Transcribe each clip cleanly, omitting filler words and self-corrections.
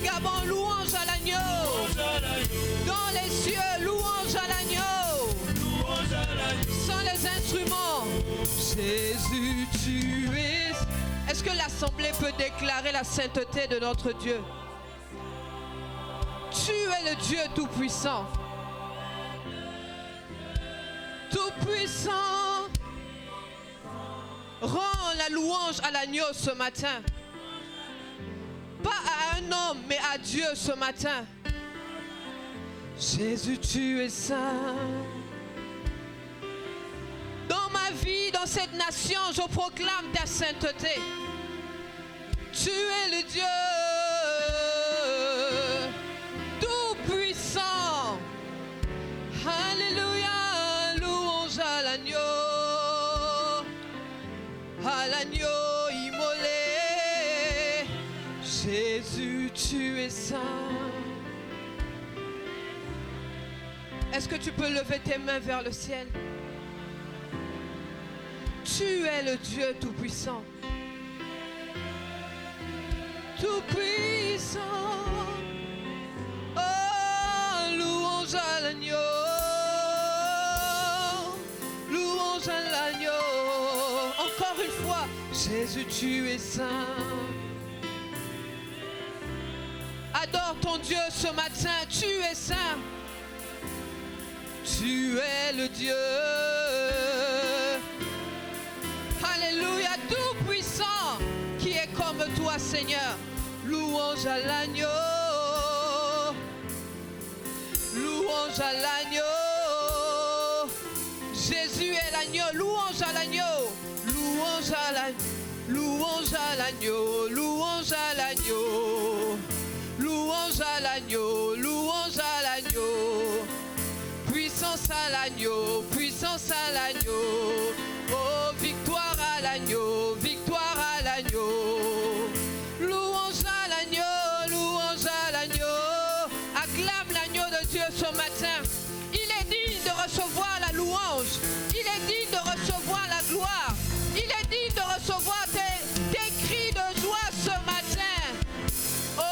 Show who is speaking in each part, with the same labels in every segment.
Speaker 1: Gabon, louange à l'agneau. Dans les cieux, louange à l'agneau. Sans les instruments, Jésus, tu es. Est-ce que l'assemblée peut déclarer la sainteté de notre Dieu? Tu es le Dieu tout-puissant. Tout-puissant. Rends la louange à l'agneau ce matin. Pas à un homme, mais à Dieu ce matin. Jésus, tu es saint. Dans ma vie, dans cette nation, je proclame ta sainteté. Tu es le Dieu tout-puissant. Alléluia, louange à l'agneau immolé. Jésus, tu es saint. Est-ce que tu peux lever tes mains vers le ciel? Tu es le Dieu tout-puissant. Tout-puissant. Oh, louange à l'agneau. Louange à l'agneau. Encore une fois, Jésus, tu es saint. Adore ton Dieu ce matin, tu es saint. Tu es le Dieu. Alléluia, tout puissant, qui est comme toi, Seigneur. Louange à l'agneau. Louange à l'agneau. Jésus est l'agneau. Louange à l'agneau. Louange à l'agneau. Louange à l'agneau. Louange à l'agneau. Louange à l'agneau. Louange à l'agneau. Puissance à l'agneau. Puissance à l'agneau. Oh, victoire à l'agneau, victoire à l'agneau. Louange à l'agneau, louange à l'agneau. Acclame l'agneau de Dieu ce matin. Il est digne de recevoir la louange. Il est digne de recevoir la gloire. Il est digne de recevoir tes cris de joie ce matin. Oh,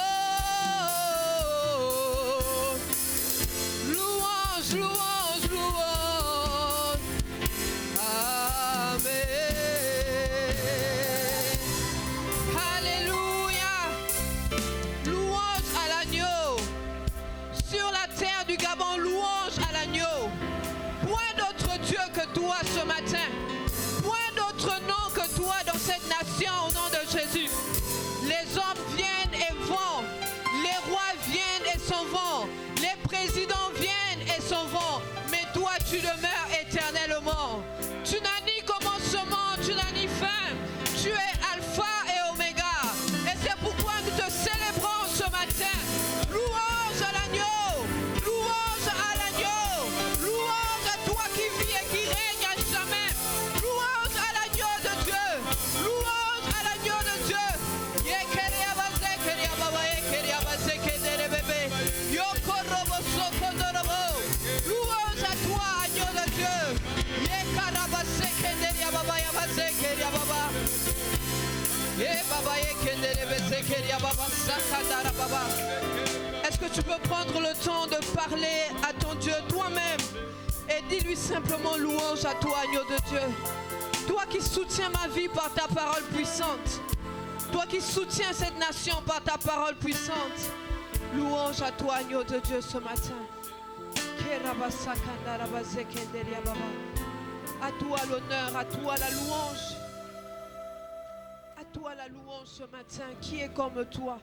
Speaker 1: louange, louange, louange. Alléluia. Louange à l'agneau. Sur la terre du Gabon, louange à l'agneau. Point d'autre Dieu que toi ce matin. Point d'autre nom que toi dans cette nation au nom de Jésus. Les hommes viennent et vont. Les rois viennent et s'en vont. Les présidents viennent et s'en vont. Mais toi tu demeures éternellement. Tu n'as ni commencement, tu n'as ni fin. Tu es Alpha et Oméga. Et c'est pourquoi nous te célébrons ce matin. Louange à l'agneau. Louange à l'agneau. Louange à toi qui vis et qui règne à jamais. Louange à l'agneau de Dieu. Louange à l'agneau de Dieu. Louange à toi, agneau de Dieu. Est-ce que tu peux prendre le temps de parler à ton Dieu toi-même et dis-lui simplement louange à toi, agneau de Dieu. Toi qui soutiens ma vie par ta parole puissante. Toi qui soutiens cette nation par ta parole puissante. Louange à toi, agneau de Dieu, ce matin. À toi l'honneur, à toi la louange. À toi la louange ce matin. Qui est comme toi?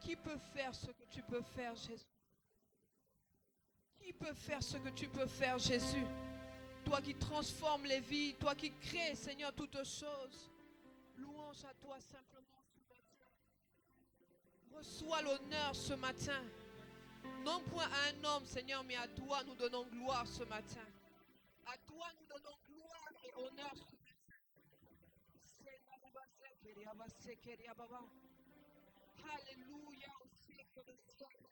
Speaker 1: Qui peut faire ce que tu peux faire, Jésus? Qui peut faire ce que tu peux faire, Jésus? Toi qui transformes les vies, toi qui crées, Seigneur, toutes choses. Louange à toi simplement ce matin. Reçois l'honneur ce matin. Non point à un homme, Seigneur, mais à toi nous donnons gloire ce matin. À toi nous donnons gloire et honneur ce matin. Alléluia au siècle des siècles.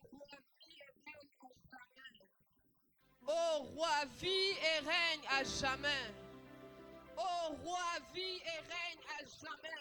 Speaker 1: Oh roi, vis et règne à jamais. Oh roi, vis et règne à jamais. Oh roi, vis et règne à jamais.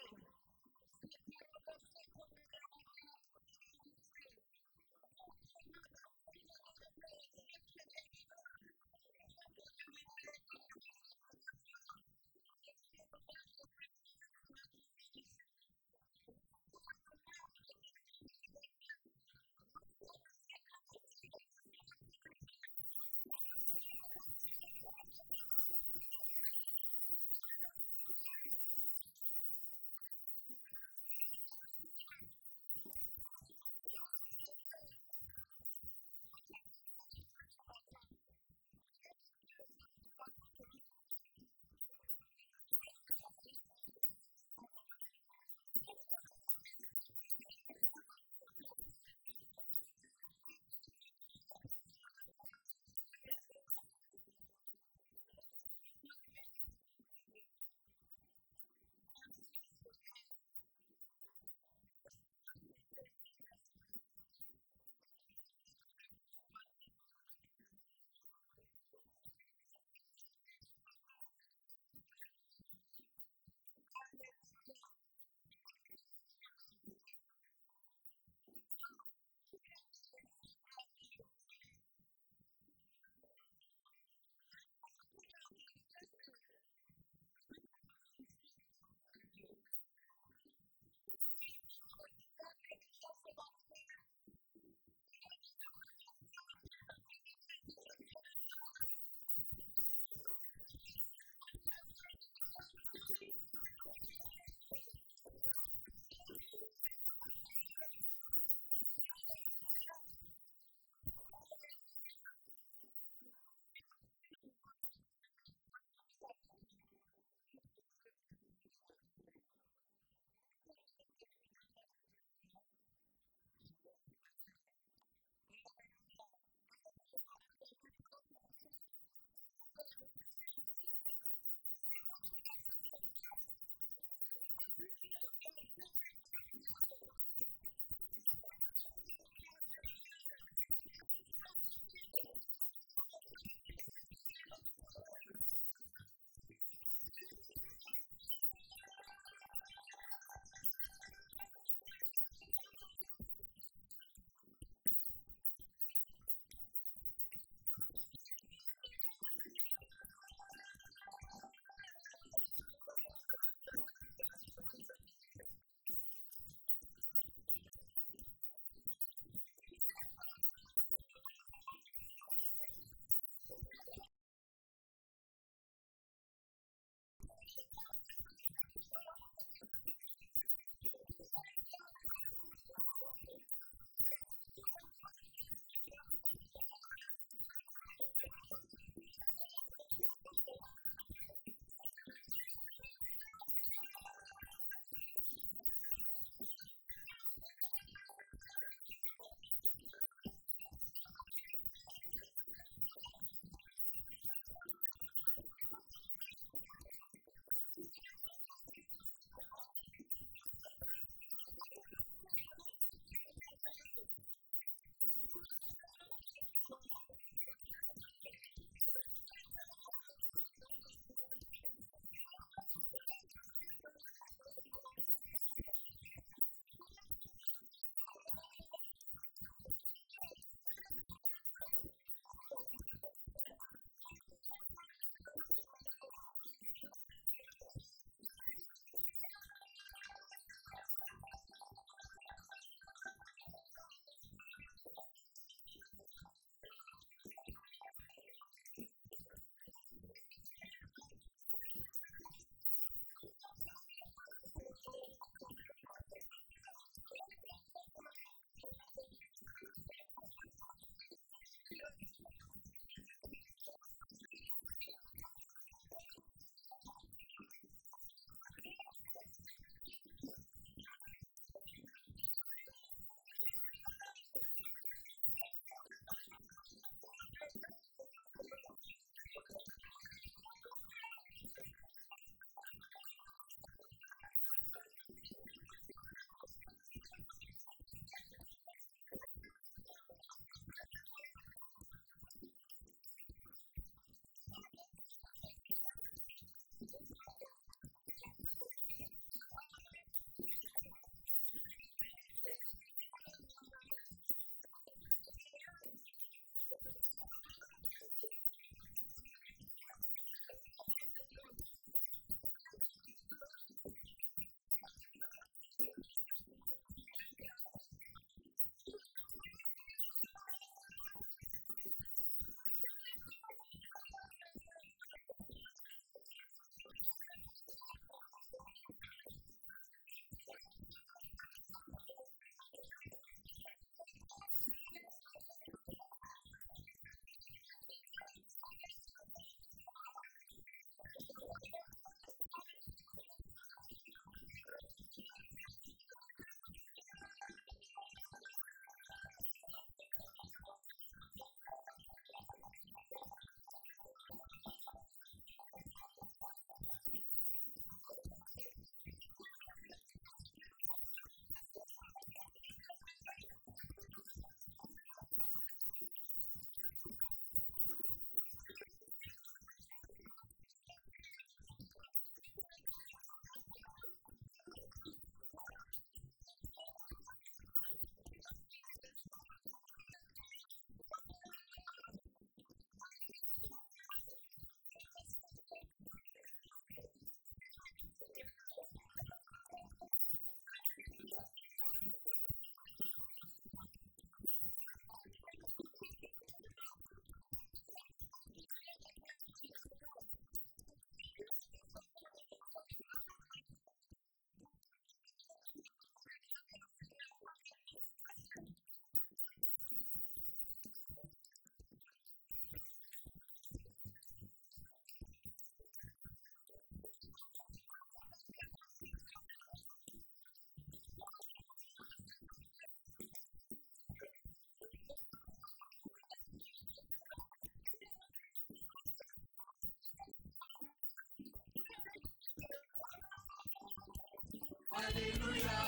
Speaker 2: Alléluia,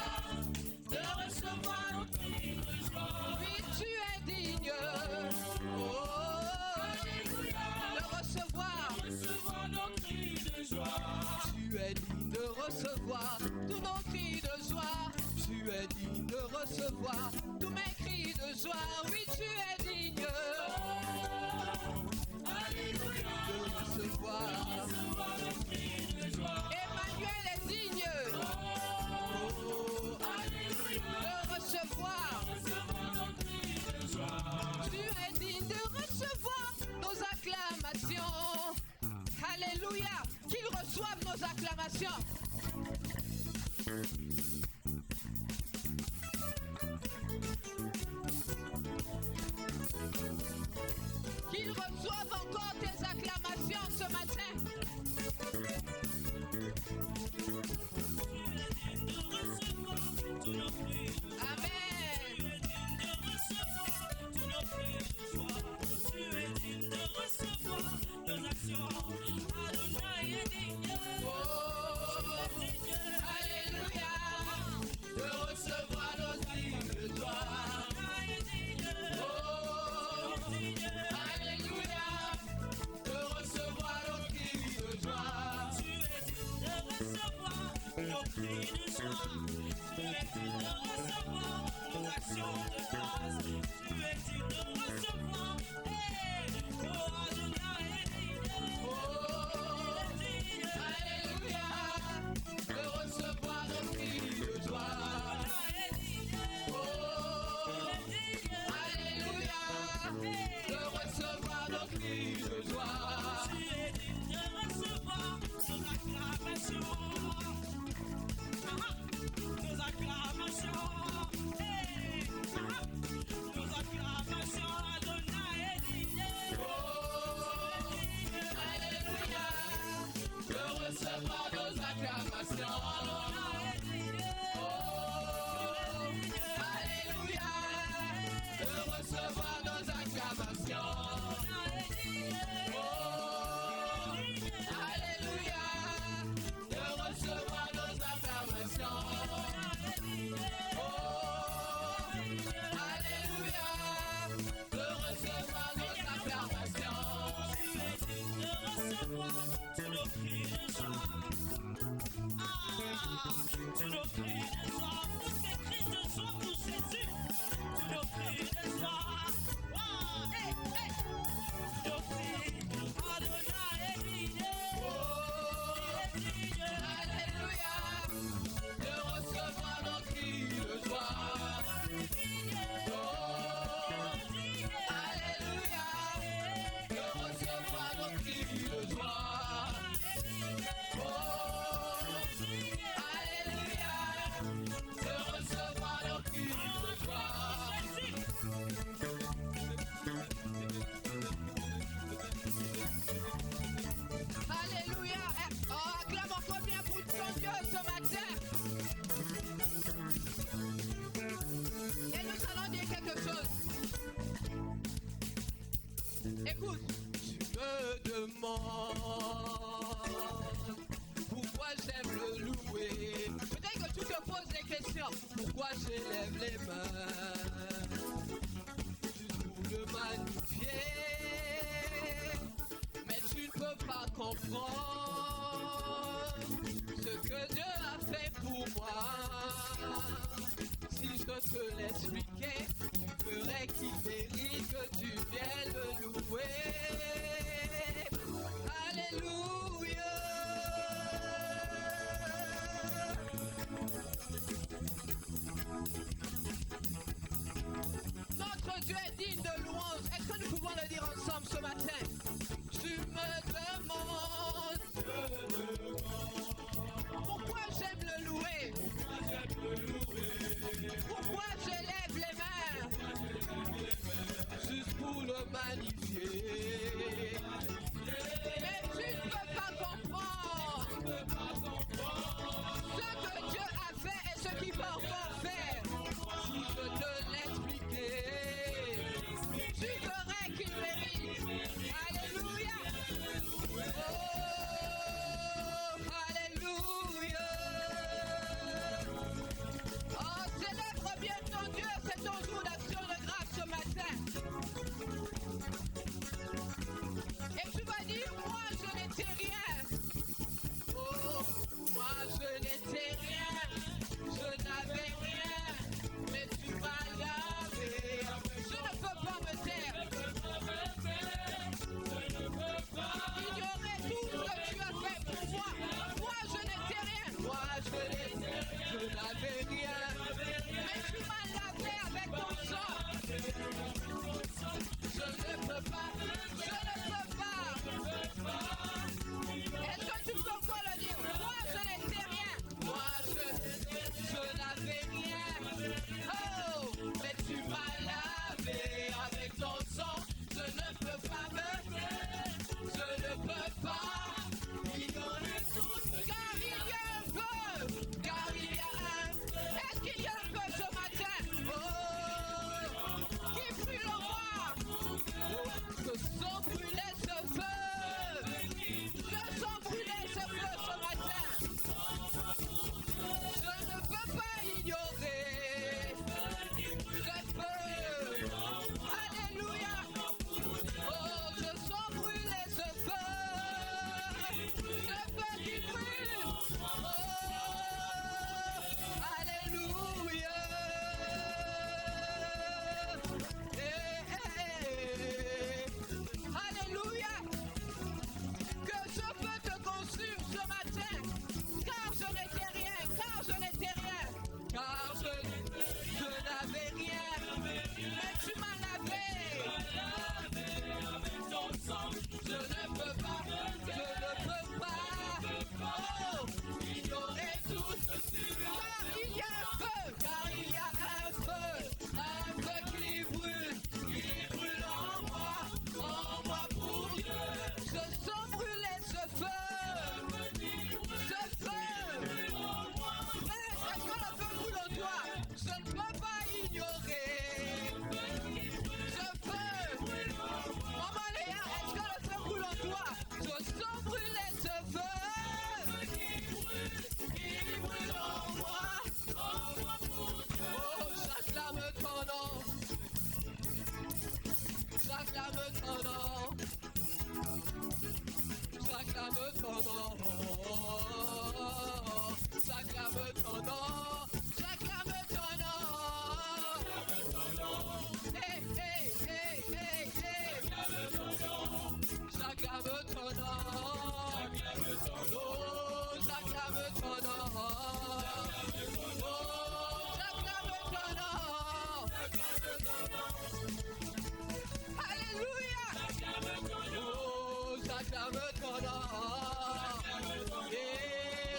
Speaker 2: de recevoir nos cris de joie.
Speaker 1: Oui, tu es digne. Oh,
Speaker 2: Alléluia,
Speaker 1: de recevoir.
Speaker 2: recevoir nos cris de joie.
Speaker 1: Tu es digne de recevoir tous nos cris de joie. Tu es digne de recevoir tous mes cris de joie. Oui, tu es digne.
Speaker 2: Alléluia,
Speaker 1: De recevoir.
Speaker 2: recevoir nos cris de joie.
Speaker 1: Emmanuel est digne. Oh,
Speaker 2: Alléluia,
Speaker 1: de recevoir.
Speaker 2: recevoir nos cris de joie.
Speaker 1: Tu es digne de recevoir nos acclamations. Alléluia. Qu'il reçoive nos acclamations. Qu'il reçoive encore tes acclamations ce matin.
Speaker 2: De recevoir tous nos cris de joie.
Speaker 1: Amen.
Speaker 2: Tu es digne de recevoir tous nos cris de joie. Tu es digne de recevoir nos actions. Adonai est digne.
Speaker 1: Oh, alléluia. De recevoir nos cris de joie.
Speaker 2: Adonai est digne.
Speaker 1: Oh, alléluia. De recevoir nos cris de joie.
Speaker 2: Tu es digne de recevoir nos cris de joie. Tu es digne de recevoir nos actions de grâce. Tu es digne de recevoir. Hey, oh Adonai est digne.
Speaker 1: Oh, alléluia. De recevoir nos cris de joie.
Speaker 2: Adonai est digne.
Speaker 1: Oh, alléluia. De recevoir nos cris de joie.
Speaker 2: Tu es digne de recevoir nos acclamations. Nos acclamations. Hey, nos acclamations. Adonai est digne.
Speaker 1: Oh, alléluia. De recevoir nos acclamations.
Speaker 2: Adonai est digne.
Speaker 1: Oh, alléluia. De recevoir nos acclamations.
Speaker 2: Adonai est digne.
Speaker 1: Oh, alléluia. De recevoir nos acclamations.
Speaker 2: Adonai est digne.
Speaker 1: Oh, alléluia. De recevoir nos acclamations.
Speaker 2: Tu es digne de recevoir tous nos cris de joie. Tous nos cris de joie, tous ces cris de joie pour Jésus. Tous nos cris de joie. Hey, hey. Nos cris, Adonai est digne.
Speaker 1: Oh,
Speaker 2: Il est digne.
Speaker 1: alléluia. De recevoir nos cris de joie.
Speaker 2: Il est digne.
Speaker 1: Oh,
Speaker 2: Il est digne.
Speaker 1: alléluia. De recevoir nos cris de joie. Oh, alléluia. De recevoir nos cris de joie. Alléluia. Oh, acclame encore bien pour ton Dieu ce matin. Et nous allons dire quelque chose. Écoute, tu me demandes pourquoi j'aime le louer. Peut-être que tu te poses des questions. Pourquoi j'élève les mains? Juste pour le magnifier. Mais tu ne peux pas comprendre ce que Dieu a fait pour moi. Si je te l'expliquais, tu ferais qu'il mérite que tu viennes le louer. Alléluia. Notre Dieu est digne de louange. Est-ce que nous pouvons le dire ensemble ce matin? Tu me demandes pourquoi j'aime le louer. Pourquoi je lève les mains? Juste pour le magnifier. Mais tu ne peux pas comprendre ce que Dieu a fait et ce qu'il va encore faire. Si je te l'expliquais, tu ferais qu'il mérite. je n'avais rien. Oh, mais tu m'as lavé avec ton sang. Je ne peux pas me taire, je ne peux pas ignorer tout ce car il y a un feu, car il y a un feu. Est-ce qu'il y a un feu ce matin? Oh, qui brûle en moi? Je sens brûler ce feu. Je sens brûler ce feu ce matin. Je ne peux pas ignorer ce feu. Alléluia. Oh, je sens brûler ce feu. Ce feu qui brûle. Oh, alléluia. Alléluia. Que ce feu te consume ce matin. Car je n'étais rien. Car je n'étais rien. Car je n'avais rien. Mais tu m'as lavé. Je ne peux pas, oh, ignorer tout ceci. Car il y a un feu, car il y a un feu qui brûle en moi pour Dieu. Je sens brûler ce feu, Frère, est-ce que le feu brûle en toi? Je ne peux pas ignorer ce feu. Maman Léa, est-ce que le feu brûle en toi? Je sens brûler ce feu qui brûle en moi pour Dieu. Oh, j'acclame ton nom. J'acclame ton nom. J'acclame ton nom. J'acclame ton nom. J'acclame ton nom. Hey, hey, hey, hey, hey. J'acclame ton nom. Oh, j'acclame ton nom. Oh, j'acclame ton nom. Alléluia. Oh, j'acclame ton nom. Et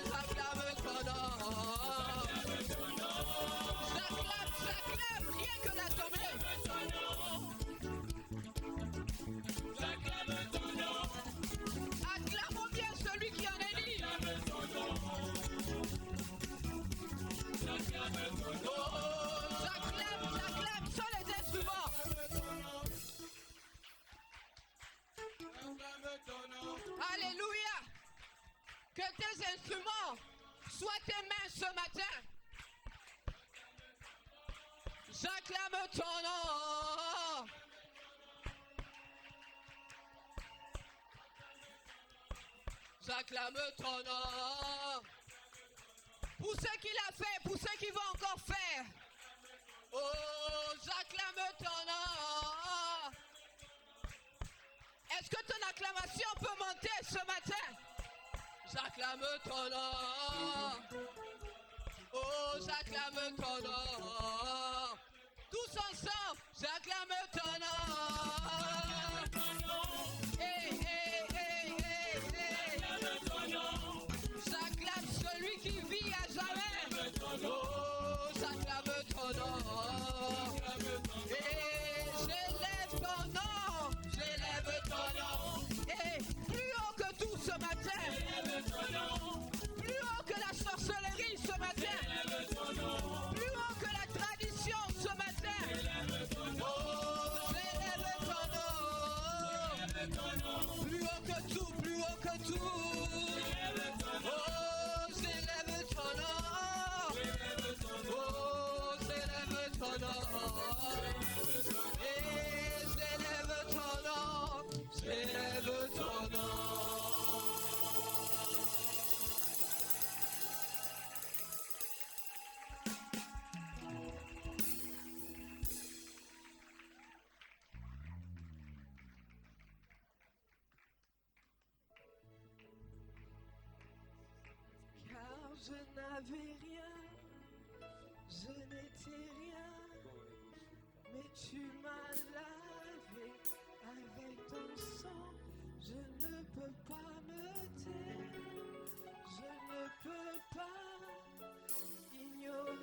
Speaker 1: j'acclame ton nom. J'acclame, rien que la tombée. Acclamons bien celui qui en est libre. Oh, j'acclame sur les instruments. Alléluia. Que tes instruments soient tes mains ce matin. J'acclame ton nom. J'acclame ton nom. Pour ce qu'il a fait, pour ce qu'il va encore faire. Oh, j'acclame ton nom. Est-ce que ton acclamation peut monter ce matin? J'acclame ton nom. Oh, j'acclame ton nom. Tous ensemble, j'acclame ton nom. Hey, hey, hey, hey, hey. J'acclame celui qui vit à jamais. Oh, j'acclame ton nom. Et j'élève ton nom. J'élève ton nom. Et plus haut que tout ce matin. Plus haut que la sorcellerie ce matin. Plus haut que la tradition ce matin. Oh, j'élève ton nom. Plus haut que tout, plus haut que tout. Oh, j'élève ton nom. Oh, j'élève ton nom. Et j'élève ton nom. J'élève ton nom. Car je n'avais rien, je n'étais rien, mais tu m'as lavé avec ton sang. Je ne peux pas me taire, je ne peux pas ignorer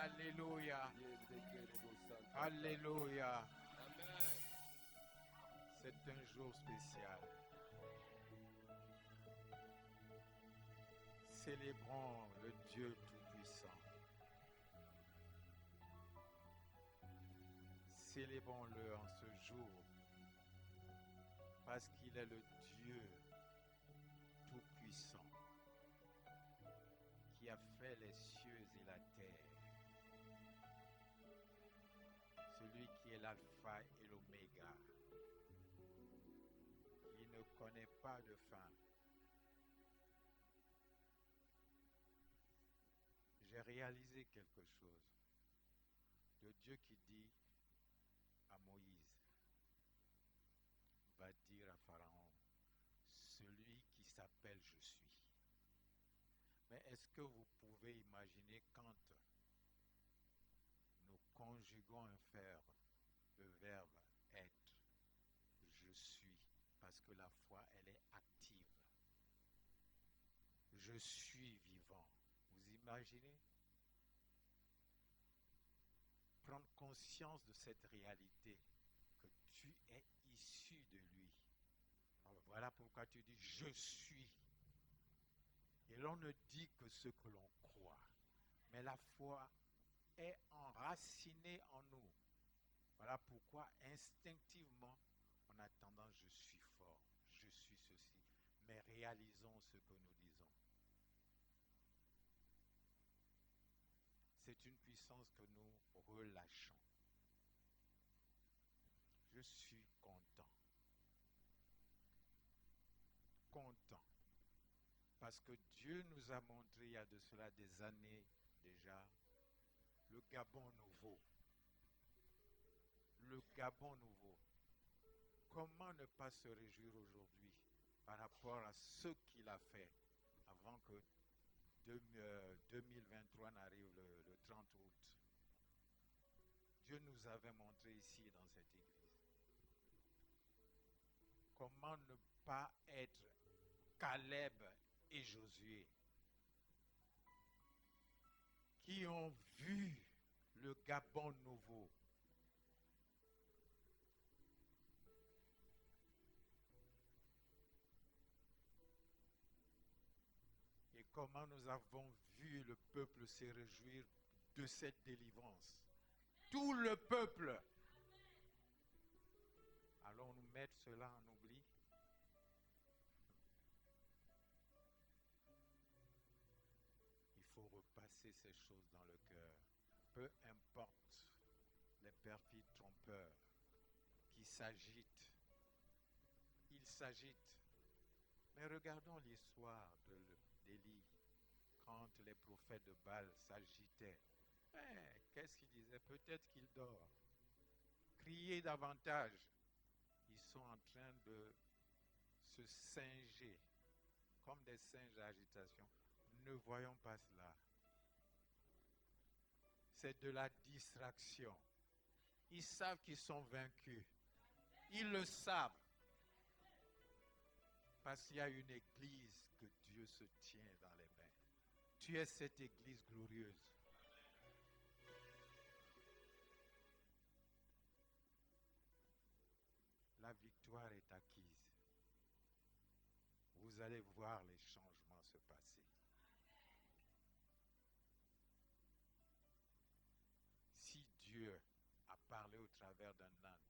Speaker 3: Alléluia. Alléluia.
Speaker 4: Amen.
Speaker 3: C'est un jour spécial. Célébrons le Dieu Tout-Puissant. Célébrons-le en ce jour parce qu'il est le Dieu Tout-Puissant qui a fait les cieux et la terre. Celui qui est l'alpha et l'oméga, qui ne connaît pas de fin. J'ai réalisé quelque chose. Le Dieu qui dit à Moïse, va dire à Pharaon, celui qui s'appelle Je suis. Mais est-ce que vous pouvez imaginer quand nous conjuguons un verbe, le verbe être, je suis, parce que la foi, elle est active. Je suis vivant. Vous imaginez? Prendre conscience de cette réalité, que tu es issu de lui. Alors voilà pourquoi tu dis je suis. Et l'on ne dit que ce que l'on croit. Mais la foi est enracinée en nous. Voilà pourquoi instinctivement, on a tendance, je suis fort, je suis ceci. Mais réalisons ce que nous disons. C'est une puissance que nous relâchons. Je suis content. Content. Parce que Dieu nous a montré il y a de cela des années déjà le Gabon nouveau. Le Gabon nouveau. Comment ne pas se réjouir aujourd'hui par rapport à ce qu'il a fait avant que 2023 n'arrive le 30 août. Dieu nous avait montré ici dans cette église. Comment ne pas être Caleb et Josué qui ont vu le Gabon nouveau. Et comment nous avons vu le peuple se réjouir de cette délivrance. Tout le peuple. Allons-nous mettre cela en oubli? Il faut repasser ces choses dans le cœur. Peu importe les perfides trompeurs qui s'agitent. Ils s'agitent. Mais regardons l'histoire d'Élie. Quand les prophètes de Baal s'agitaient, qu'est-ce qu'ils disaient? Peut-être qu'il dort. Criez davantage. Ils sont en train de se singer comme des singes à agitation. Ne voyons pas cela. C'est de la distraction. Ils savent qu'ils sont vaincus. Ils le savent. Parce qu'il y a une église que Dieu se tient dans les mains. Tu es cette église glorieuse. La victoire est acquise. Vous allez voir les changements se passer. Si Dieu a parlé au travers d'un âne,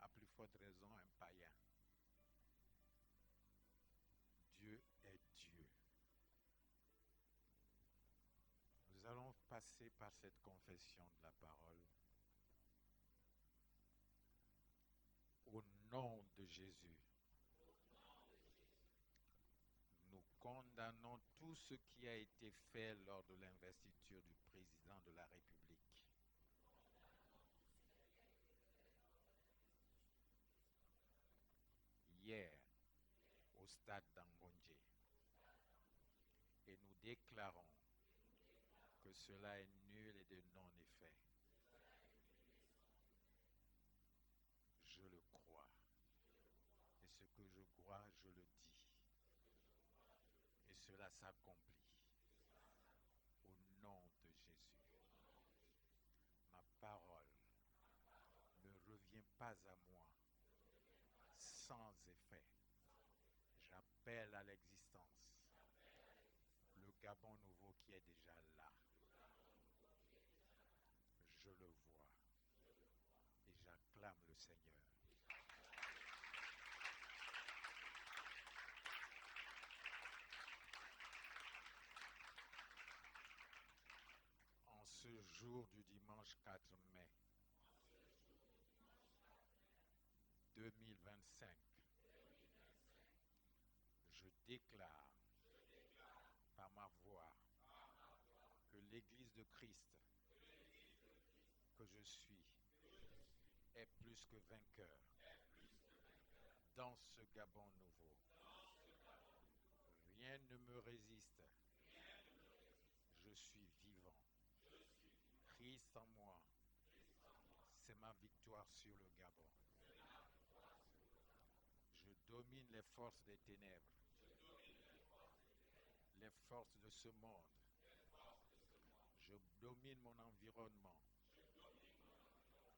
Speaker 3: à plus forte raison un païen, Dieu est Dieu. Nous allons passer par cette confession de la parole. Au nom de Jésus, nous condamnons tout ce qui a été fait lors de l'investiture du président de la République. Hier, au stade d'Angonje. Et nous déclarons que cela est nul et de non-effet. Je le crois. Et ce que je crois, je le dis. Et cela s'accomplit. Au nom de Jésus. parole ne revient pas à moi sans effet. J'appelle à l'existence le Gabon nouveau qui est déjà là. Je le vois et j'acclame le Seigneur. En ce jour du dimanche 4 mai 2025, je déclare par ma voix que l'Église de Christ que je suis est plus que vainqueur dans ce Gabon nouveau. Rien ne me résiste. Je suis vivant. Christ en moi, c'est ma victoire sur le Gabon. Je domine les forces des ténèbres, les forces de ce monde. Je domine mon environnement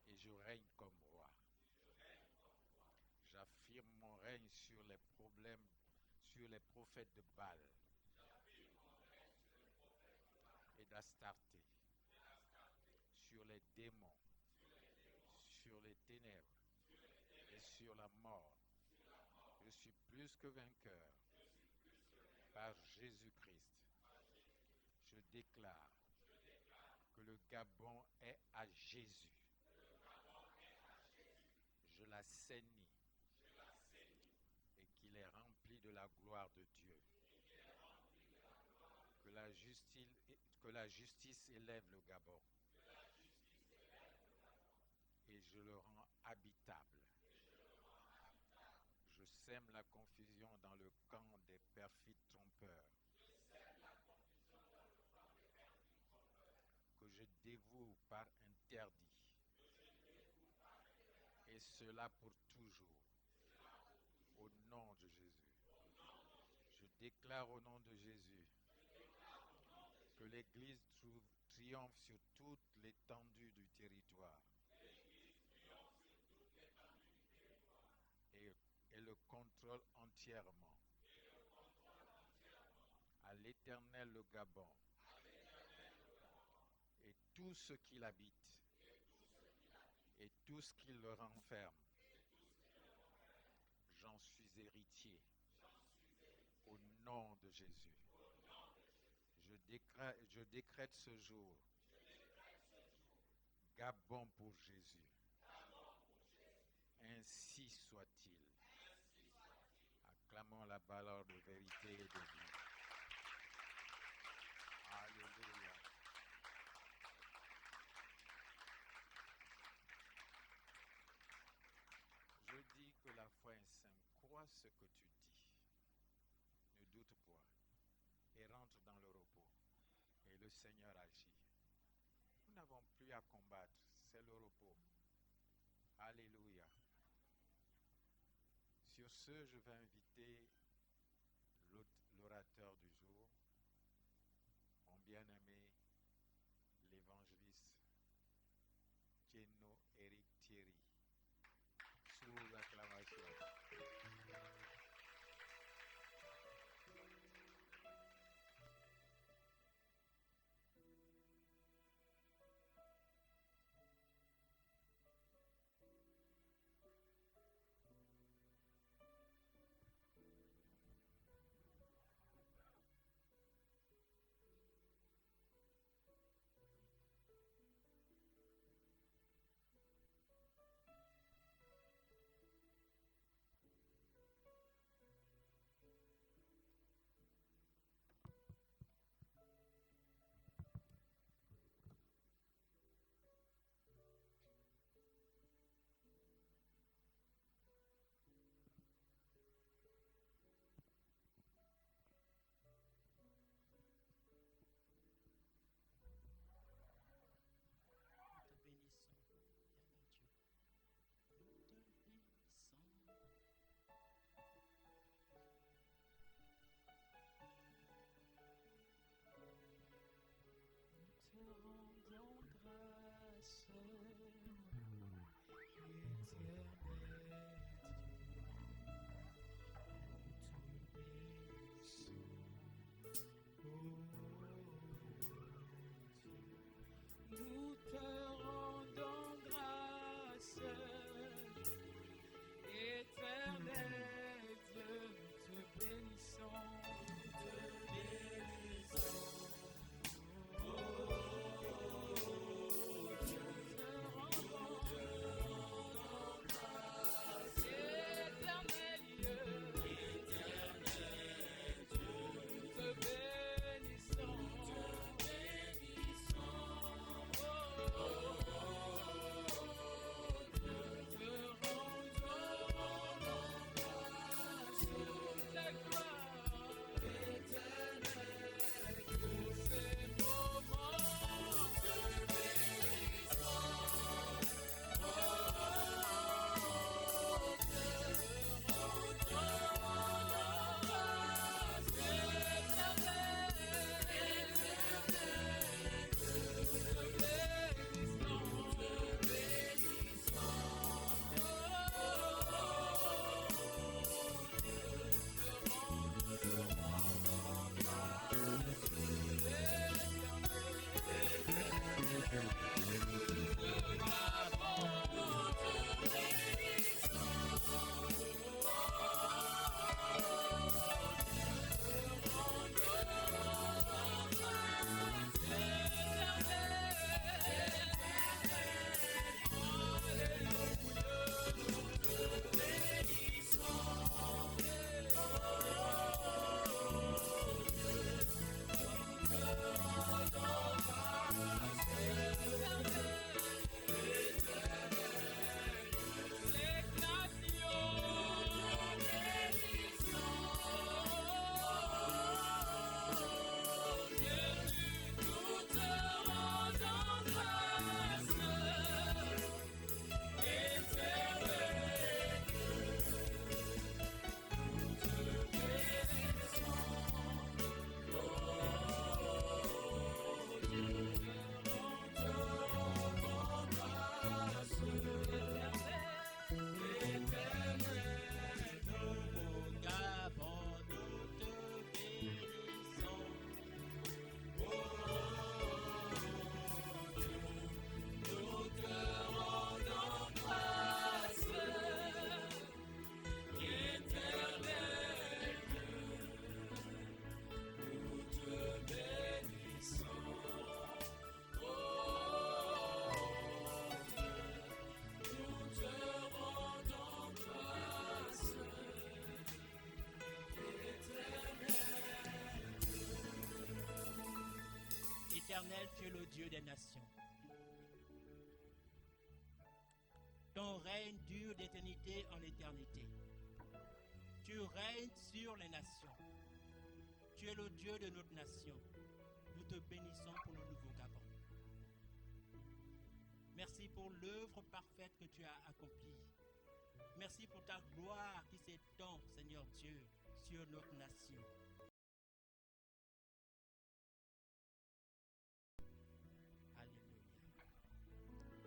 Speaker 3: et je règne comme roi. J'affirme mon règne sur les problèmes, sur les prophètes de Baal et d'Astarté, sur les démons, sur les ténèbres et sur la mort. Je suis plus que vainqueur par Jésus-Christ. Je déclare que le Gabon est à Jésus. Je l'assainis et qu'il est rempli de la gloire de Dieu. Que la justice élève le Gabon et je le rends habitable. Je sème la confusion dans le camp des perfides trompeurs que je dévoue par interdit, et cela pour toujours, au nom de Jésus. Je déclare au nom de Jésus que l'Église triomphe sur toute l'étendue du territoire et le contrôle entièrement. À l'Éternel le Gabon et tout ce qui l'habite et tout ce qui le renferme. J'en suis héritier au nom de Jésus. Je décrète ce jour Gabon pour Jésus. Ainsi soit-il. Acclamons la parole de vérité et de vie. Alléluia. Je dis que la foi est simple. Crois ce que tu dis. Ne doute point. Et rentre dans le repos. Et le Seigneur agit. Nous n'avons plus à combattre. C'est le repos. Alléluia. Sur ce, je vais inviter l'orateur du jour, mon bien-aimé, l'évangéliste Tieno Eric Thierry. Sous l'acclamation.
Speaker 4: Éternel, tu es le Dieu des nations. Ton règne dure d'éternité en éternité. Tu règnes sur les nations. Tu es le Dieu de notre nation. Nous te bénissons pour le nouveau Gabon. Merci pour l'œuvre parfaite que tu as accomplie. Merci pour ta gloire qui s'étend, Seigneur Dieu, sur notre nation. Alléluia. Merci, Seigneur.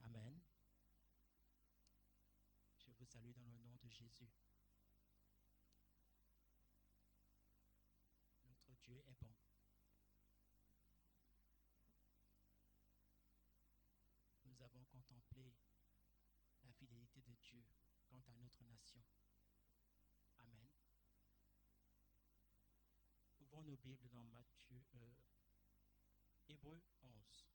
Speaker 4: Amen. Je vous salue dans le nom de Jésus. Notre Dieu est bon. Nous avons contemplé la fidélité de Dieu quant à notre nation. Amen. Ouvrons nos Bibles dans Hébreux 11.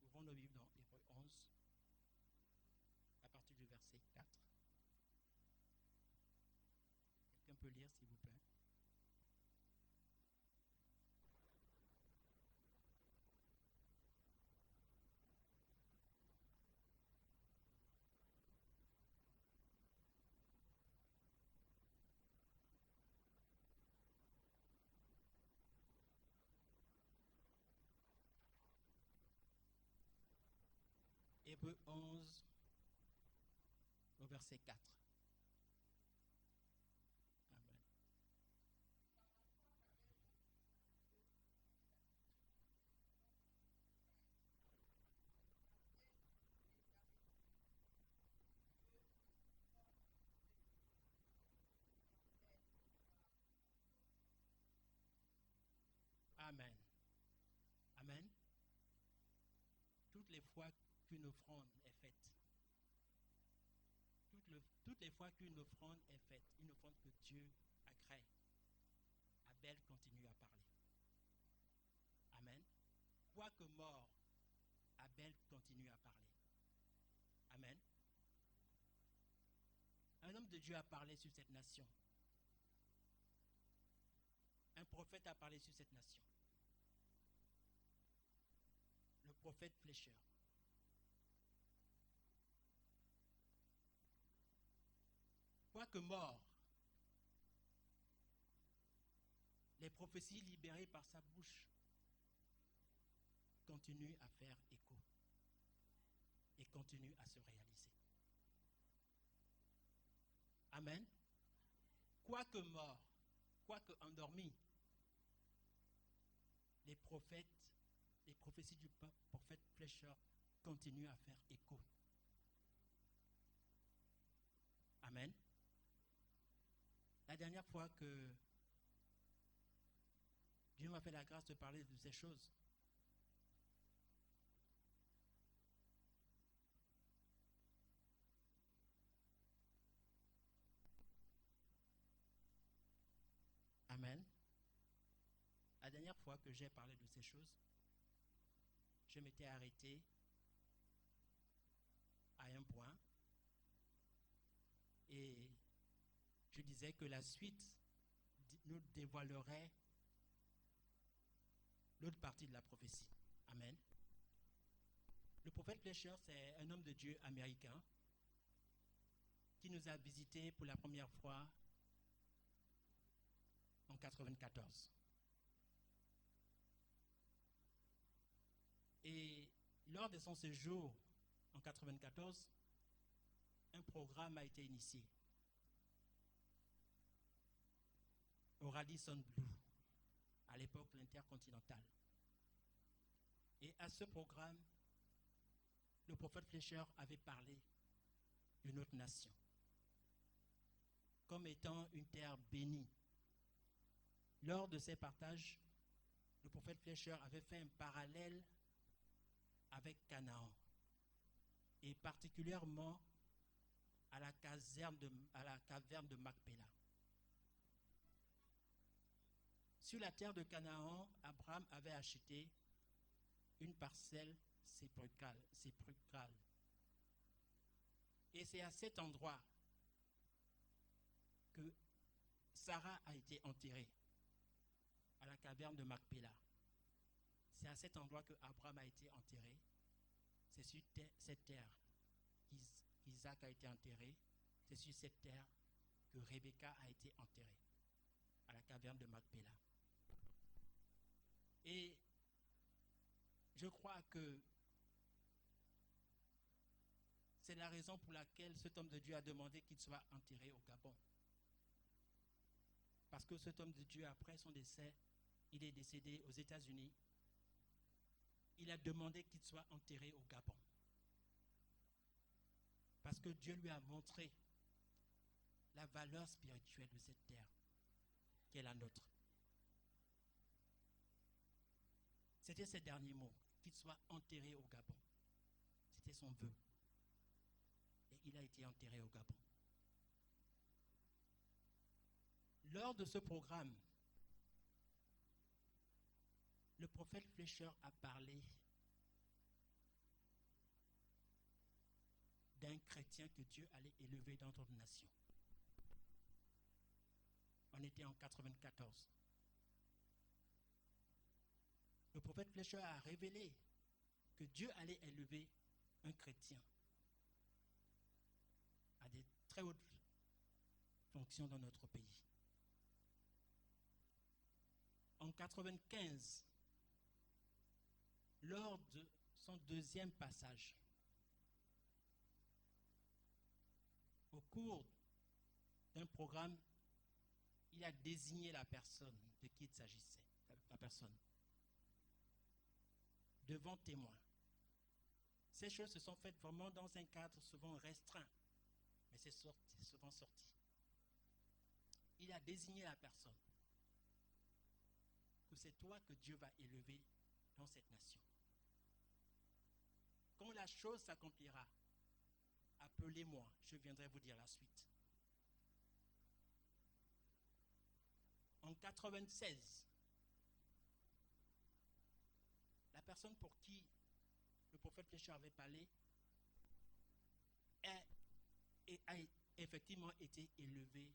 Speaker 4: Ouvrons nos Bibles dans Hébreux 11, à partir du verset 4. Quelqu'un peut lire, s'il vous plaît? Hébreux 11, au verset 4. Amen. Amen. Amen. Toutes les fois qu'une offrande est faite, toutes les fois qu'une offrande est faite, une offrande que Dieu a créée, Abel continue à parler. Amen. Quoique mort, Abel continue à parler. Amen. Un homme de Dieu a parlé sur cette nation. Un prophète a parlé sur cette nation. Le prophète Flécheur. Quoique mort, les prophéties libérées par sa bouche continuent à faire écho et continuent à se réaliser. Amen. Quoique mort, quoique endormi, les prophéties du prophète Flécheur continuent à faire écho. Amen. La dernière fois que Dieu m'a fait la grâce de parler de ces choses, Amen. La dernière fois que j'ai parlé de ces choses, je m'étais arrêté à un point et je disais que la suite nous dévoilerait l'autre partie de la prophétie. Amen. Le prophète Flécheur, c'est un homme de Dieu américain qui nous a visités pour la première fois en 1994. Et lors de son séjour en 1994, un programme a été initié au Radisson Blu, à l'époque l'Intercontinental. Et à ce programme, le prophète Flécheur avait parlé d'une autre nation comme étant une terre bénie. Lors de ces partages, le prophète Flécheur avait fait un parallèle avec Canaan et particulièrement à la caverne de Macpéla. Sur la terre de Canaan, Abraham avait acheté une parcelle sépulcrale. Et c'est à cet endroit que Sarah a été enterrée, à la caverne de Macpéla. C'est à cet endroit que Abraham a été enterré. C'est sur cette terre qu'Isaac a été enterré. C'est sur cette terre que Rebecca a été enterrée, à la caverne de Macpéla. Et je crois que c'est la raison pour laquelle cet homme de Dieu a demandé qu'il soit enterré au Gabon. Parce que cet homme de Dieu, après son décès, il est décédé aux États-Unis. Il a demandé qu'il soit enterré au Gabon. Parce que Dieu lui a montré la valeur spirituelle de cette terre, qui est la nôtre. C'était ses derniers mots, qu'il soit enterré au Gabon. C'était son vœu. Et il a été enterré au Gabon. Lors de ce programme, le prophète Fletcher a parlé d'un chrétien que Dieu allait élever dans notre nation. On était en 94. Le prophète Fletcher a révélé que Dieu allait élever un chrétien à des très hautes fonctions dans notre pays. En 95, lors de son deuxième passage, au cours d'un programme, il a désigné la personne de qui il s'agissait, la personne, devant témoin. Ces choses se sont faites vraiment dans un cadre souvent restreint, mais c'est souvent sorti. Il a désigné la personne, que c'est toi que Dieu va élever dans cette nation. Quand la chose s'accomplira, appelez-moi, je viendrai vous dire la suite. En 96, la personne pour qui le prophète Fletcher avait parlé a effectivement été élevée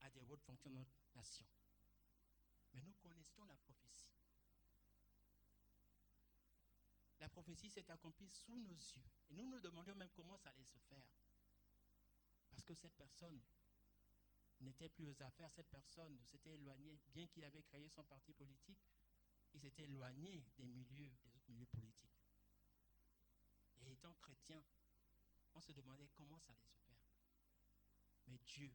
Speaker 4: à des hautes fonctions dans notre nation. Mais nous connaissions la prophétie. La prophétie s'est accomplie sous nos yeux. Et nous nous demandions même comment ça allait se faire. Parce que cette personne n'était plus aux affaires, cette personne s'était éloignée, bien qu'il avait créé son parti politique, il s'était éloigné des autres milieux politiques. Et étant chrétien, on se demandait comment ça allait se faire. Mais Dieu,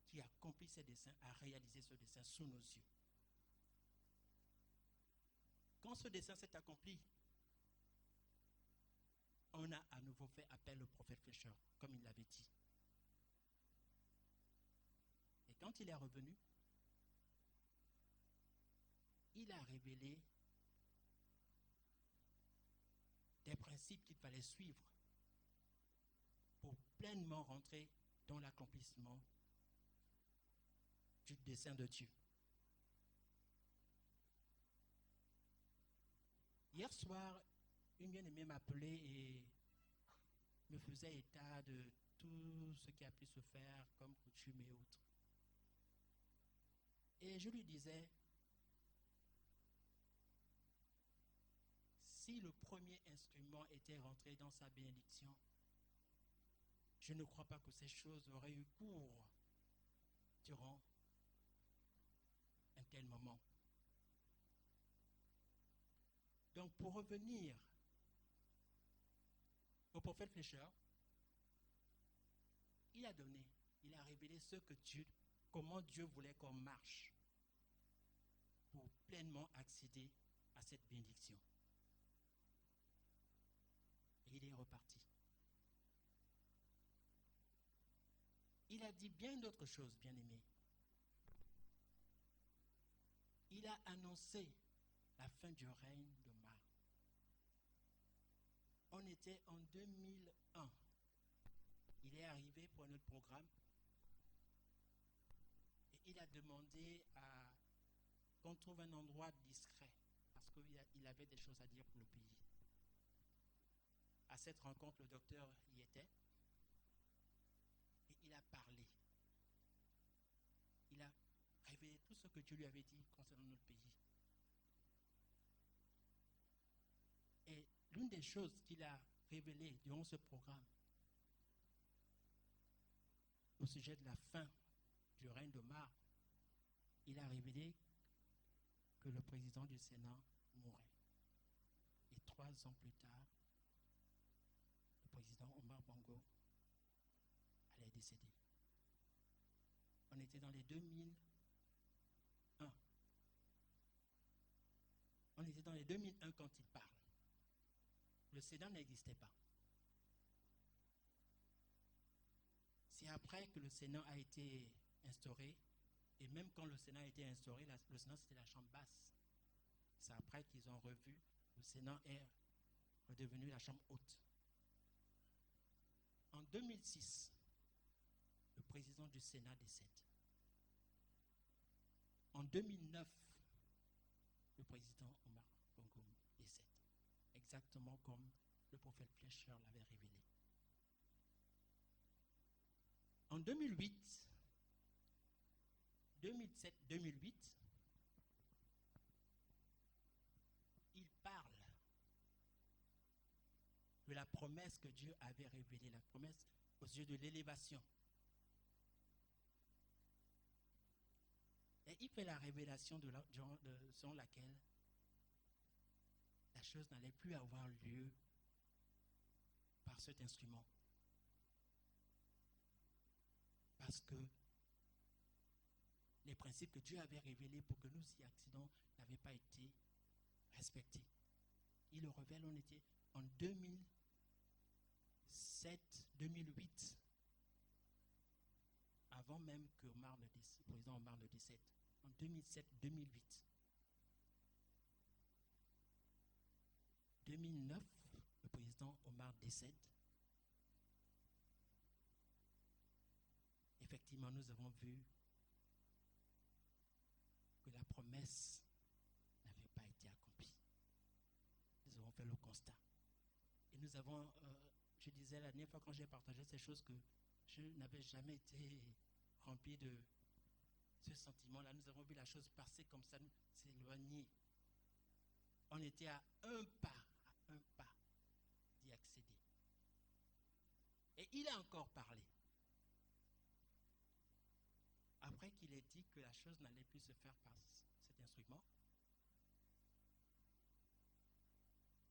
Speaker 4: qui a accompli ses desseins, a réalisé ce dessein sous nos yeux. Quand ce dessein s'est accompli, on a à nouveau fait appel au prophète Fletcher, comme il l'avait dit. Et quand il est revenu, il a révélé des principes qu'il fallait suivre pour pleinement rentrer dans l'accomplissement du dessein de Dieu. Hier soir, une bien-aimée m'appelait et me faisait état de tout ce qui a pu se faire comme coutume et autres. Et je lui disais, si le premier instrument était rentré dans sa bénédiction, je ne crois pas que ces choses auraient eu cours durant un tel moment. Donc, pour revenir au prophète Fletcher, il a révélé comment Dieu voulait qu'on marche pour pleinement accéder à cette bénédiction. Et il est reparti. Il a dit bien d'autres choses, bien-aimés. Il a annoncé la fin du règne de Ma. On était en 2001. Il est arrivé pour notre programme il a demandé qu'on trouve un endroit discret parce qu'il avait des choses à dire pour le pays. À cette rencontre, le docteur y était et il a parlé. Il a révélé tout ce que Dieu lui avait dit concernant notre pays. Et l'une des choses qu'il a révélées durant ce programme au sujet de la fin du règne d'Omar, il a révélé que le président du Sénat mourrait. Et 3 ans plus tard, le président Omar Bongo allait décéder. On était dans les 2001. On était dans les 2001 quand il parle. Le Sénat n'existait pas. C'est après que le Sénat a été instauré, et même quand le Sénat a été instauré, le Sénat c'était la chambre basse. C'est après qu'ils ont revu, le Sénat est redevenu la chambre haute. En 2006, le président du Sénat décède. En 2009, le président Omar Bongo décède. Exactement comme le prophète Fleischer l'avait révélé. En 2008, 2007-2008, il parle de la promesse que Dieu avait révélée, la promesse au sujet de l'élévation. Et il fait la révélation selon laquelle la chose n'allait plus avoir lieu par cet instrument. Parce que les principes que Dieu avait révélés pour que nous y accédions n'avaient pas été respectés. Il le révèle, on était en 2007-2008, avant même que le président Omar ne décède, en 2007-2008. 2009, le président Omar décède. Effectivement, nous avons vu que la promesse n'avait pas été accomplie. Nous avons fait le constat. Et nous avons, je disais la dernière fois quand j'ai partagé ces choses, que je n'avais jamais été rempli de ce sentiment-là. Nous avons vu la chose passer comme ça, s'éloigner. On était à un pas d'y accéder. Et il a encore parlé. Après qu'il ait dit que la chose n'allait plus se faire par cet instrument,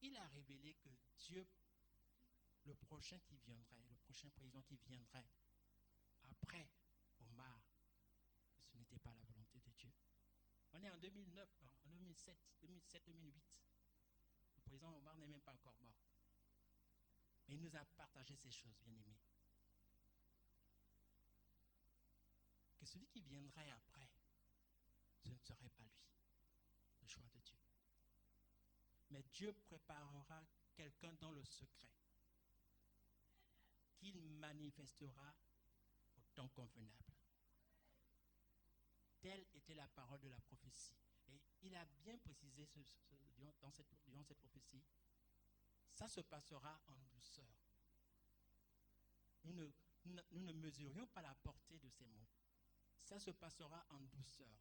Speaker 4: il a révélé que Dieu, le prochain qui viendrait, le prochain président qui viendrait après Omar, ce n'était pas la volonté de Dieu. On est en 2009, en 2007, 2008. Le président Omar n'est même pas encore mort. Mais il nous a partagé ces choses, bien-aimés. Que celui qui viendrait après, ce ne serait pas lui, le choix de Dieu. Mais Dieu préparera quelqu'un dans le secret qu'il manifestera au temps convenable. Telle était la parole de la prophétie. Et il a bien précisé durant cette prophétie, ça se passera en douceur. Nous ne mesurions pas la portée de ces mots. Ça se passera en douceur.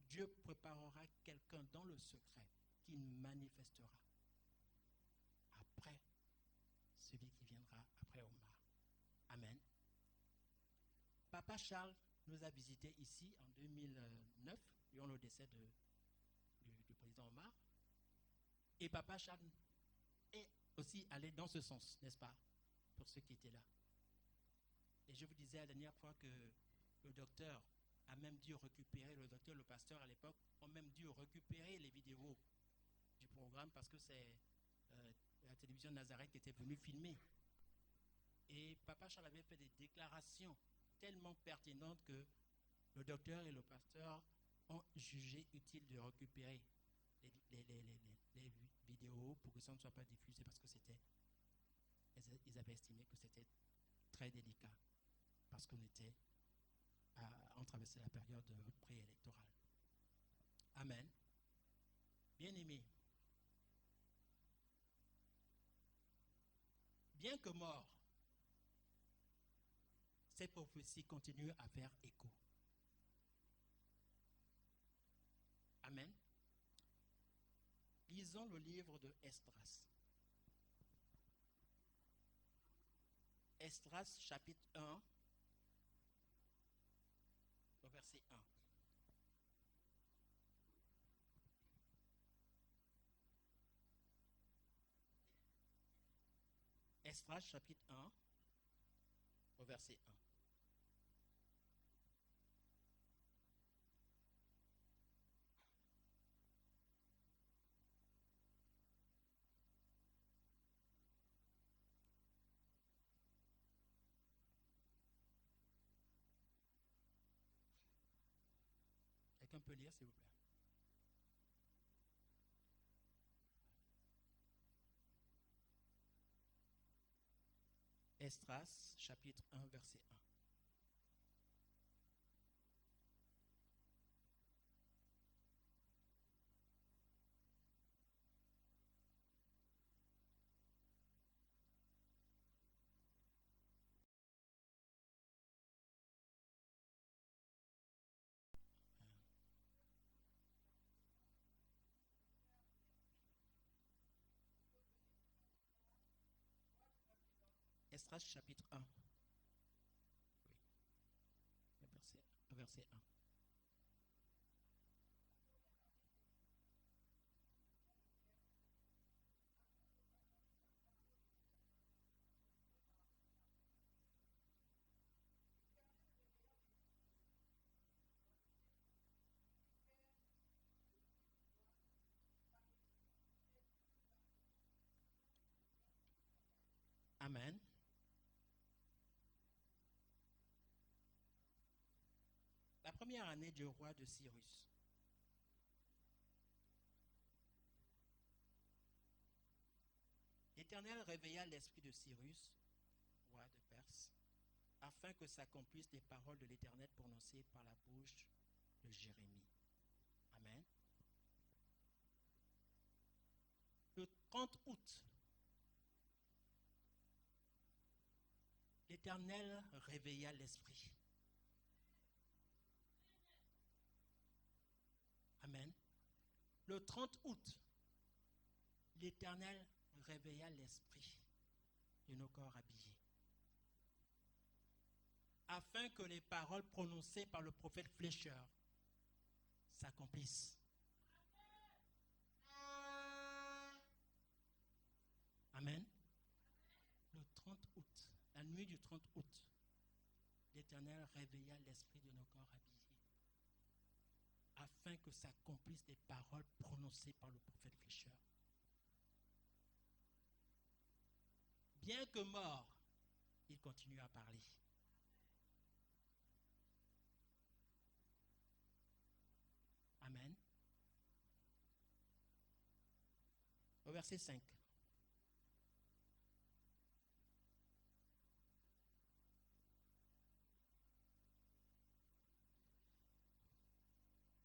Speaker 4: Dieu préparera quelqu'un dans le secret qu'il manifestera après celui qui viendra après Omar. Amen. Papa Charles nous a visités ici en 2009, durant le décès du président Omar. Et Papa Charles est aussi allé dans ce sens, n'est-ce pas, pour ceux qui étaient là. Et je vous disais la dernière fois que le docteur a même dû récupérer, le pasteur à l'époque, ont même dû récupérer les vidéos du programme parce que c'est la télévision Nazareth qui était venue filmer. Et Papa Charles avait fait des déclarations tellement pertinentes que le docteur et le pasteur ont jugé utile de récupérer les vidéos pour que ça ne soit pas diffusé parce que ils avaient estimé que c'était très délicat parce qu'on était ont traversé la période préélectorale. Amen. Bien-aimés, bien que mort, cette prophétie continue à faire écho. Amen. Lisons le livre de Esdras. Esdras chapitre 1, au verset 1. Esdras chapitre 1, au verset 1. Quelqu'un peut lire, s'il vous plaît? Esdras, chapitre 1, verset 1. Esdras, chapitre 1. Oui. Verset 1. Amen. La première année du roi de Cyrus. L'Éternel réveilla l'esprit de Cyrus, roi de Perse, afin que s'accomplissent les paroles de l'Éternel prononcées par la bouche de Jérémie. Amen. Le 30 août, l'Éternel réveilla l'esprit. Amen. Le 30 août, l'Éternel réveilla l'esprit de nos corps habillés, afin que les paroles prononcées par le prophète flécheur s'accomplissent. Amen. Le 30 août, la nuit du 30 août, l'Éternel réveilla l'esprit de nos corps habillés, afin que s'accomplissent les paroles prononcées par le prophète flécheur. Bien que mort, il continue à parler. Amen. Au verset 5.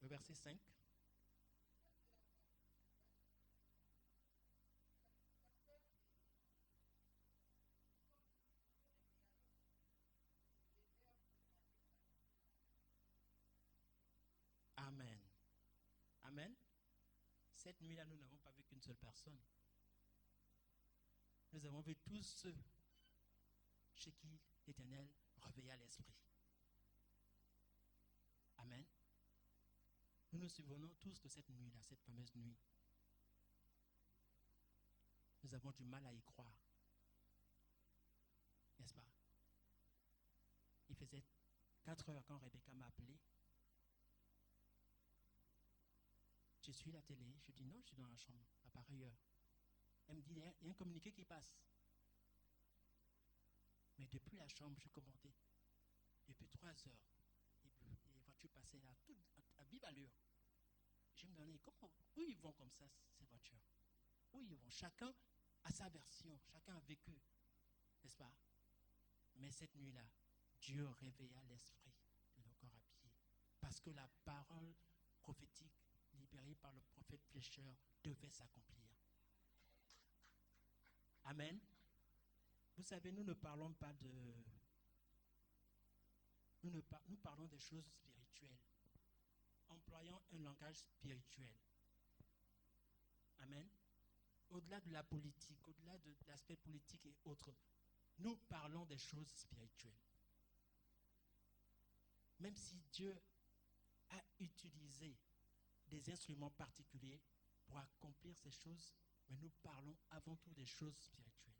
Speaker 4: Le verset 5. Amen. Amen. Cette nuit-là, nous n'avons pas vu qu'une seule personne. Nous avons vu tous ceux chez qui l'Éternel réveilla l'esprit. Amen. Nous nous souvenons tous de cette nuit-là, cette fameuse nuit. Nous avons du mal à y croire. N'est-ce pas? Il faisait 4 heures quand Rebecca m'a appelé. Je suis à la télé. Je dis non, je suis dans la chambre, à pareille heure. Elle me dit, il y a un communiqué qui passe. Mais depuis la chambre, je commandais. Depuis 3 heures, les voitures passaient là, toutes à vive allure. Je me demandais, où ils vont comme ça, ces voitures? Où ils vont? Chacun a sa version, chacun a vécu, n'est-ce pas? Mais cette nuit-là, Dieu réveilla l'esprit de nos corps parce que la parole prophétique libérée par le prophète Flécheur devait s'accomplir. Amen. Vous savez, nous ne parlons pas de... Nous parlons des choses spirituelles, employant un langage spirituel. Amen. Au-delà de la politique, au-delà de l'aspect politique et autres, nous parlons des choses spirituelles. Même si Dieu a utilisé des instruments particuliers pour accomplir ces choses, mais nous parlons avant tout des choses spirituelles.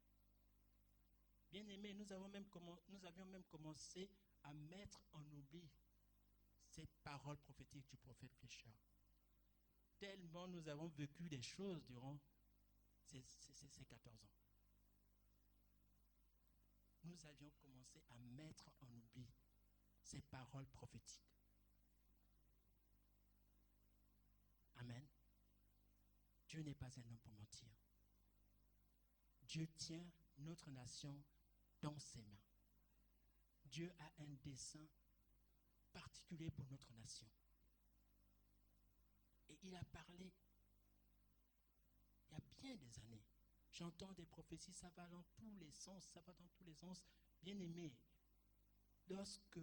Speaker 4: Bien-aimés, nous avions même commencé à mettre en oubli ces paroles prophétiques du prophète Flécheur. Tellement nous avons vécu des choses durant ces 14 ans. Nous avions commencé à mettre en oubli ces paroles prophétiques. Amen. Dieu n'est pas un homme pour mentir. Dieu tient notre nation dans ses mains. Dieu a un dessein particulier pour notre nation. Et il a parlé il y a bien des années. J'entends des prophéties, ça va dans tous les sens, ça va dans tous les sens. Bien aimé, lorsque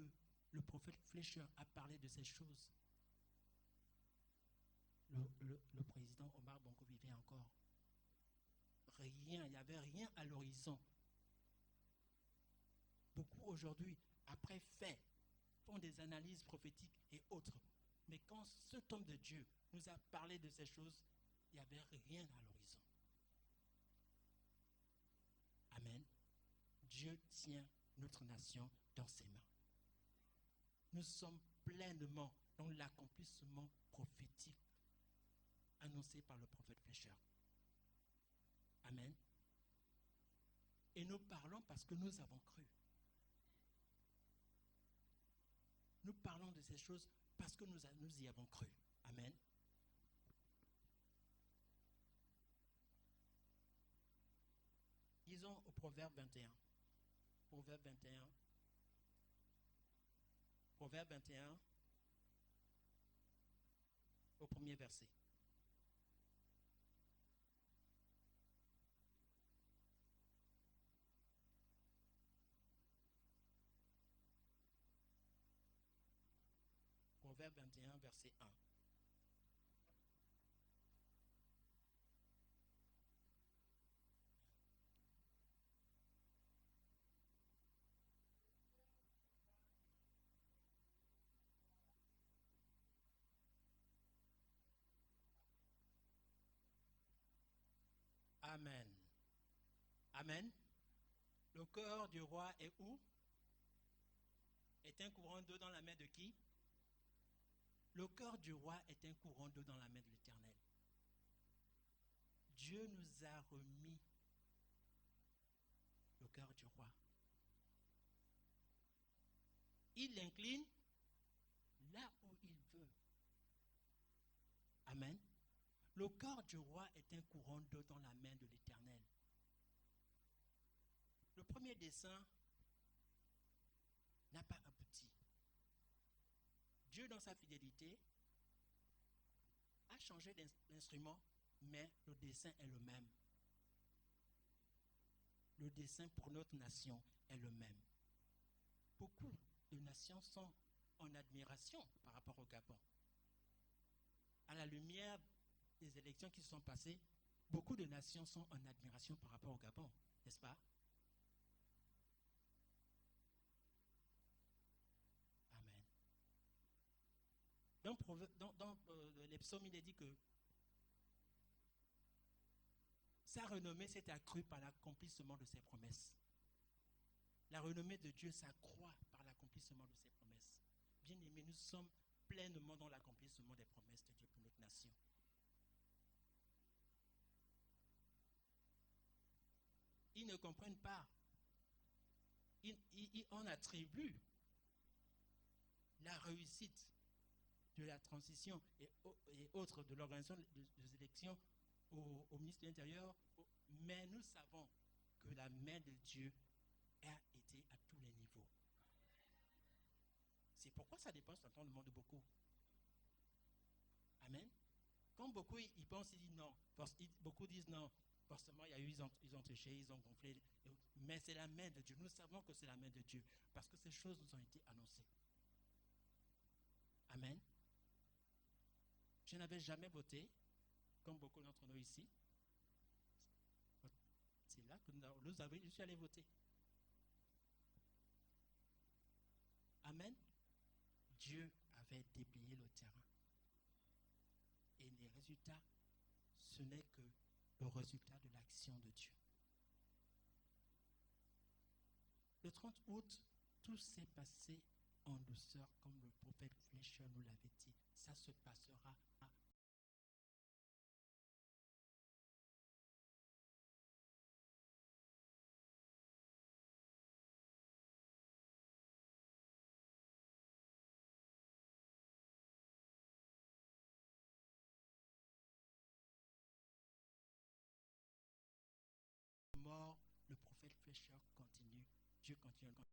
Speaker 4: le prophète Flécheur a parlé de ces choses, le président Omar Bongo vivait encore. Rien, il n'y avait rien à l'horizon. Beaucoup aujourd'hui, après fait, font des analyses prophétiques et autres. Mais quand cet homme de Dieu nous a parlé de ces choses, il n'y avait rien à l'horizon. Amen. Dieu tient notre nation dans ses mains. Nous sommes pleinement dans l'accomplissement prophétique annoncé par le prophète Flécheur. Amen. Et nous parlons parce que nous avons cru. Nous parlons de ces choses parce que nous y avons cru. Amen. Lisons au Proverbe 21. Proverbe 21. Proverbe 21. Au premier verset. Proverbe 21, verset 1. Amen. Amen. Le cœur du roi est où? Est un courant d'eau dans la main de qui? Le cœur du roi est un courant d'eau dans la main de l'Éternel. Dieu nous a remis le cœur du roi. Il l'incline là où il veut. Amen. Le cœur du roi est un courant d'eau dans la main de l'Éternel. Le premier dessein n'a pas abouti. Dieu, dans sa fidélité, a changé d'instrument, mais le dessein est le même. Le dessein pour notre nation est le même. Beaucoup de nations sont en admiration par rapport au Gabon. À la lumière des élections qui se sont passées, beaucoup de nations sont en admiration par rapport au Gabon, n'est-ce pas? Amen. Dans les psaumes, il est dit que sa renommée s'est accrue par l'accomplissement de ses promesses. La renommée de Dieu s'accroît par l'accomplissement de ses promesses. Bien-aimés, nous sommes pleinement dans l'accomplissement des promesses de Dieu pour notre nation. Ils ne comprennent pas. On attribue la réussite de la transition et autres de l'organisation des élections au ministre de l'Intérieur, mais nous savons que la main de Dieu a été à tous les niveaux. C'est pourquoi Moi, ça dépend sur le monde de beaucoup. Amen. Quand beaucoup ils pensent, ils disent non. Beaucoup disent non. Forcément, il y a eu, ils ont triché, ils ont gonflé. Mais c'est la main de Dieu. Nous savons que c'est la main de Dieu. Parce que ces choses nous ont été annoncées. Amen. Je n'avais jamais voté, comme beaucoup d'entre nous ici. C'est là que je suis allé voter. Amen. Dieu avait déblayé le terrain. Et les résultats, ce n'est que le résultat de l'action de Dieu. Le 30 août, tout s'est passé en douceur, comme le prophète Fletcher nous l'avait dit. Ça se passera à mort. Le prophète Fletcher continue. Dieu continue.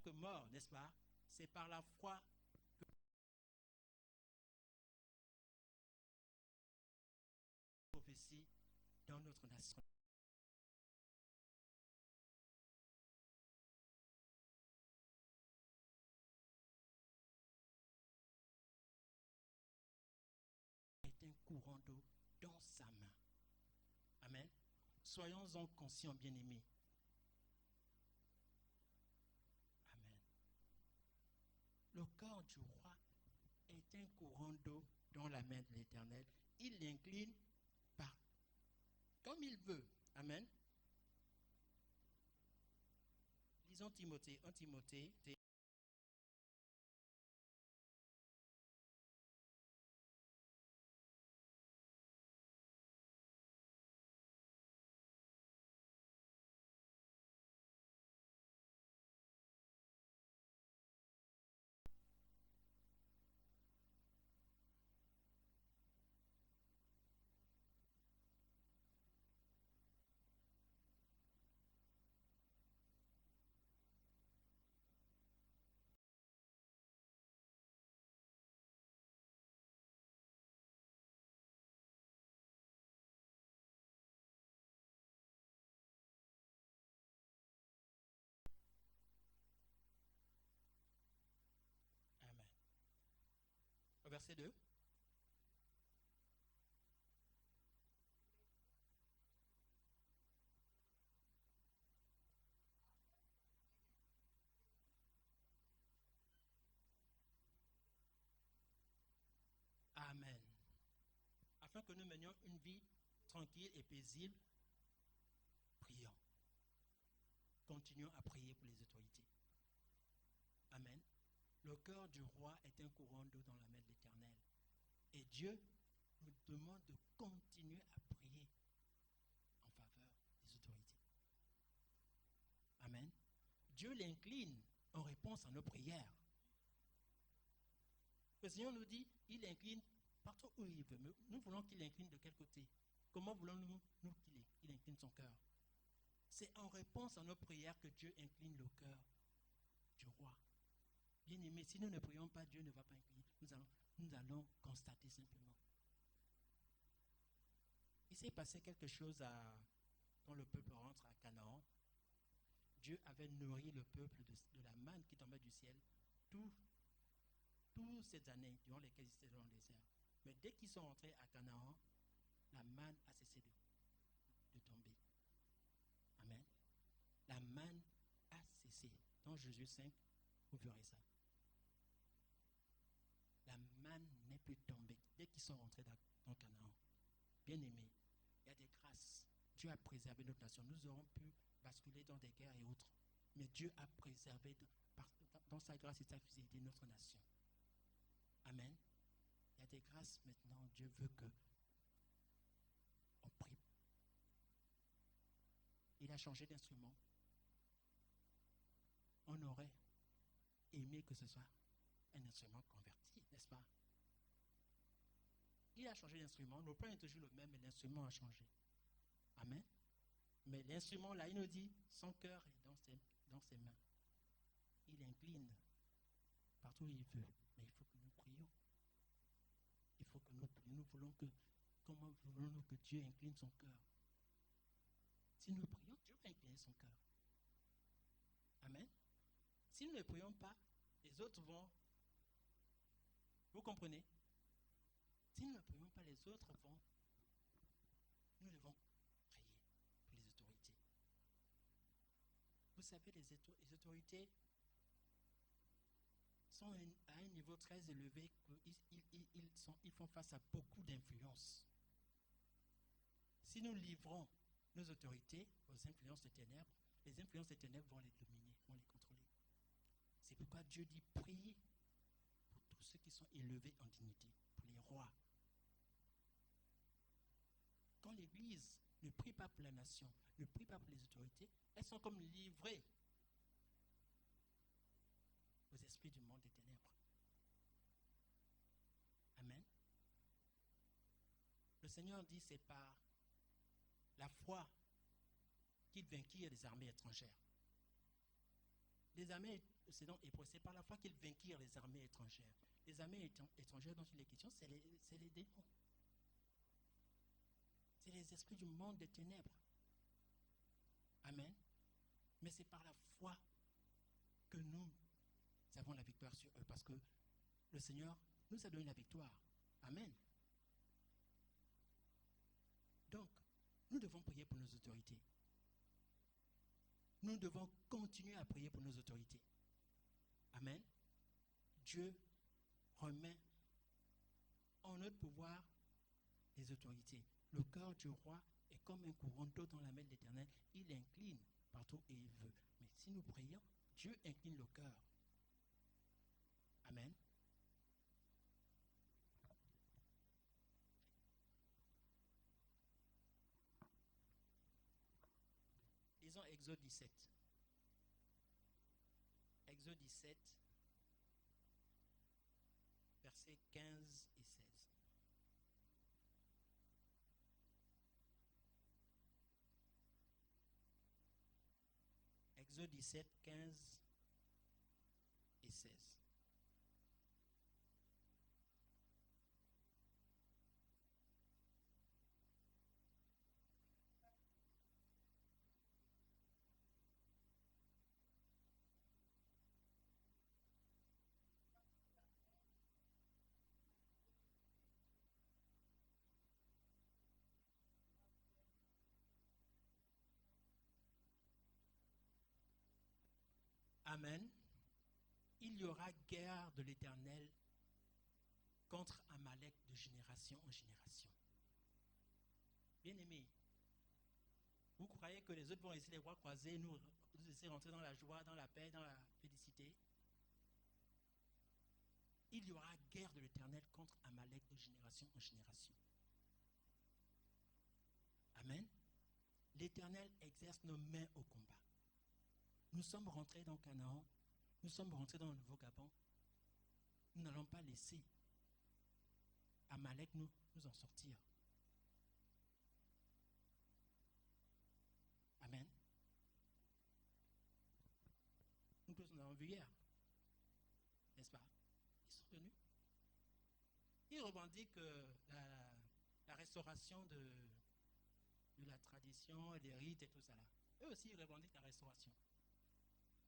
Speaker 4: Que mort, n'est-ce pas? C'est par la foi que prophétie dans notre nation. Est un courant d'eau dans sa main. Amen. Soyons-en conscients, bien-aimés. Amen. Le corps du roi est un courant d'eau dans la main de l'Éternel. Il l'incline comme il veut. Amen. Lisons Timothée, 1 Timothée. Amen. Au verset 2. Amen. Afin que nous menions une vie tranquille et paisible, prions. Continuons à prier pour les autorités. Amen. Le cœur du roi est un courant d'eau dans la main de l'Éternel. Et Dieu nous demande de continuer à prier en faveur des autorités. Amen. Dieu l'incline en réponse à nos prières. Le Seigneur nous dit, il incline partout où il veut. Mais nous voulons qu'il incline de quel côté? Comment voulons-nous qu'il incline son cœur? C'est en réponse à nos prières que Dieu incline le cœur du roi. Bien aimé, si nous ne prions pas, Dieu ne va pas incliner. Nous allons constater simplement. Il s'est passé quelque chose quand le peuple rentre à Canaan. Dieu avait nourri le peuple de la manne qui tombait du ciel toutes ces années durant lesquelles ils étaient dans le désert. Mais dès qu'ils sont rentrés à Canaan, la manne a cessé de tomber. Amen. La manne a cessé. Dans Josué 5, vous verrez ça. La manne n'est plus tombée dès qu'ils sont rentrés dans Canaan. Bien aimé, il y a des grâces. Dieu a préservé notre nation. Nous aurons pu basculer dans des guerres et autres. Mais Dieu a préservé dans sa grâce et sa fidélité notre nation. Amen. Il y a des grâces maintenant. Dieu veut que on prie. Il a changé d'instrument. On aurait aimé que ce soit un instrument converti, n'est-ce pas? Il a changé d'instrument. Le plan est toujours le même, mais l'instrument a changé. Amen. Mais l'instrument là, il nous dit, son cœur est dans ses mains. Il incline partout où il veut. Mais il faut que nous prions. Il faut que nous prions. Nous voulons que, comment voulons-nous que Dieu incline son cœur? Si nous prions, Dieu va incliner son cœur. Amen. Si nous ne prions pas, les autres vont. Vous comprenez? Si nous ne prions pas, les autres vont. Nous devons prier pour les autorités. Vous savez, les autorités sont à un niveau très élevé, ils font face à beaucoup d'influences. Si nous livrons nos autorités aux influences des ténèbres, les influences des ténèbres vont les dominer, vont les contrôler. C'est pourquoi Dieu dit priez pour tous ceux qui sont élevés en dignité, pour les rois. Quand l'Église ne prie pas pour la nation, ne prie pas pour les autorités, elles sont comme livrées aux esprits du monde des ténèbres. Amen. Le Seigneur dit c'est par la foi qu'il vainquirent les armées étrangères. Les armées, c'est par la foi qu'ils vainquirent les armées étrangères. Les armées étrangères dont il est question, c'est les démons. C'est les esprits du monde des ténèbres. Amen. Mais c'est par la foi que nous avons la victoire sur eux, parce que le Seigneur nous a donné la victoire. Amen. Donc, nous devons prier pour nos autorités. Nous devons continuer à prier pour nos autorités. Amen. Dieu remet en notre pouvoir les autorités. Le cœur du roi est comme un courant d'eau dans la main de l'Éternel. Il incline partout où il veut. Mais si nous prions, Dieu incline le cœur. Amen. Lisons Exode 17. Exode 17, versets 15 et 16. Exode 17, 15 et 16. Amen. Il y aura guerre de l'Éternel contre Amalek de génération en génération. Bien-aimés, vous croyez que les autres vont laisser les bras croisés, nous laisser rentrer dans la joie, dans la paix, dans la félicité? Il y aura guerre de l'Éternel contre Amalek de génération en génération. Amen. L'Éternel exerce nos mains au combat. Nous sommes rentrés dans Canaan, nous sommes rentrés dans le Nouveau Gabon. Nous n'allons pas laisser Amalek nous en sortir. Amen. Nous tous nous avons vu hier, n'est-ce pas? Ils sont venus. Ils revendiquent la restauration de la tradition et des rites et tout ça là. Eux aussi, ils revendiquent la restauration.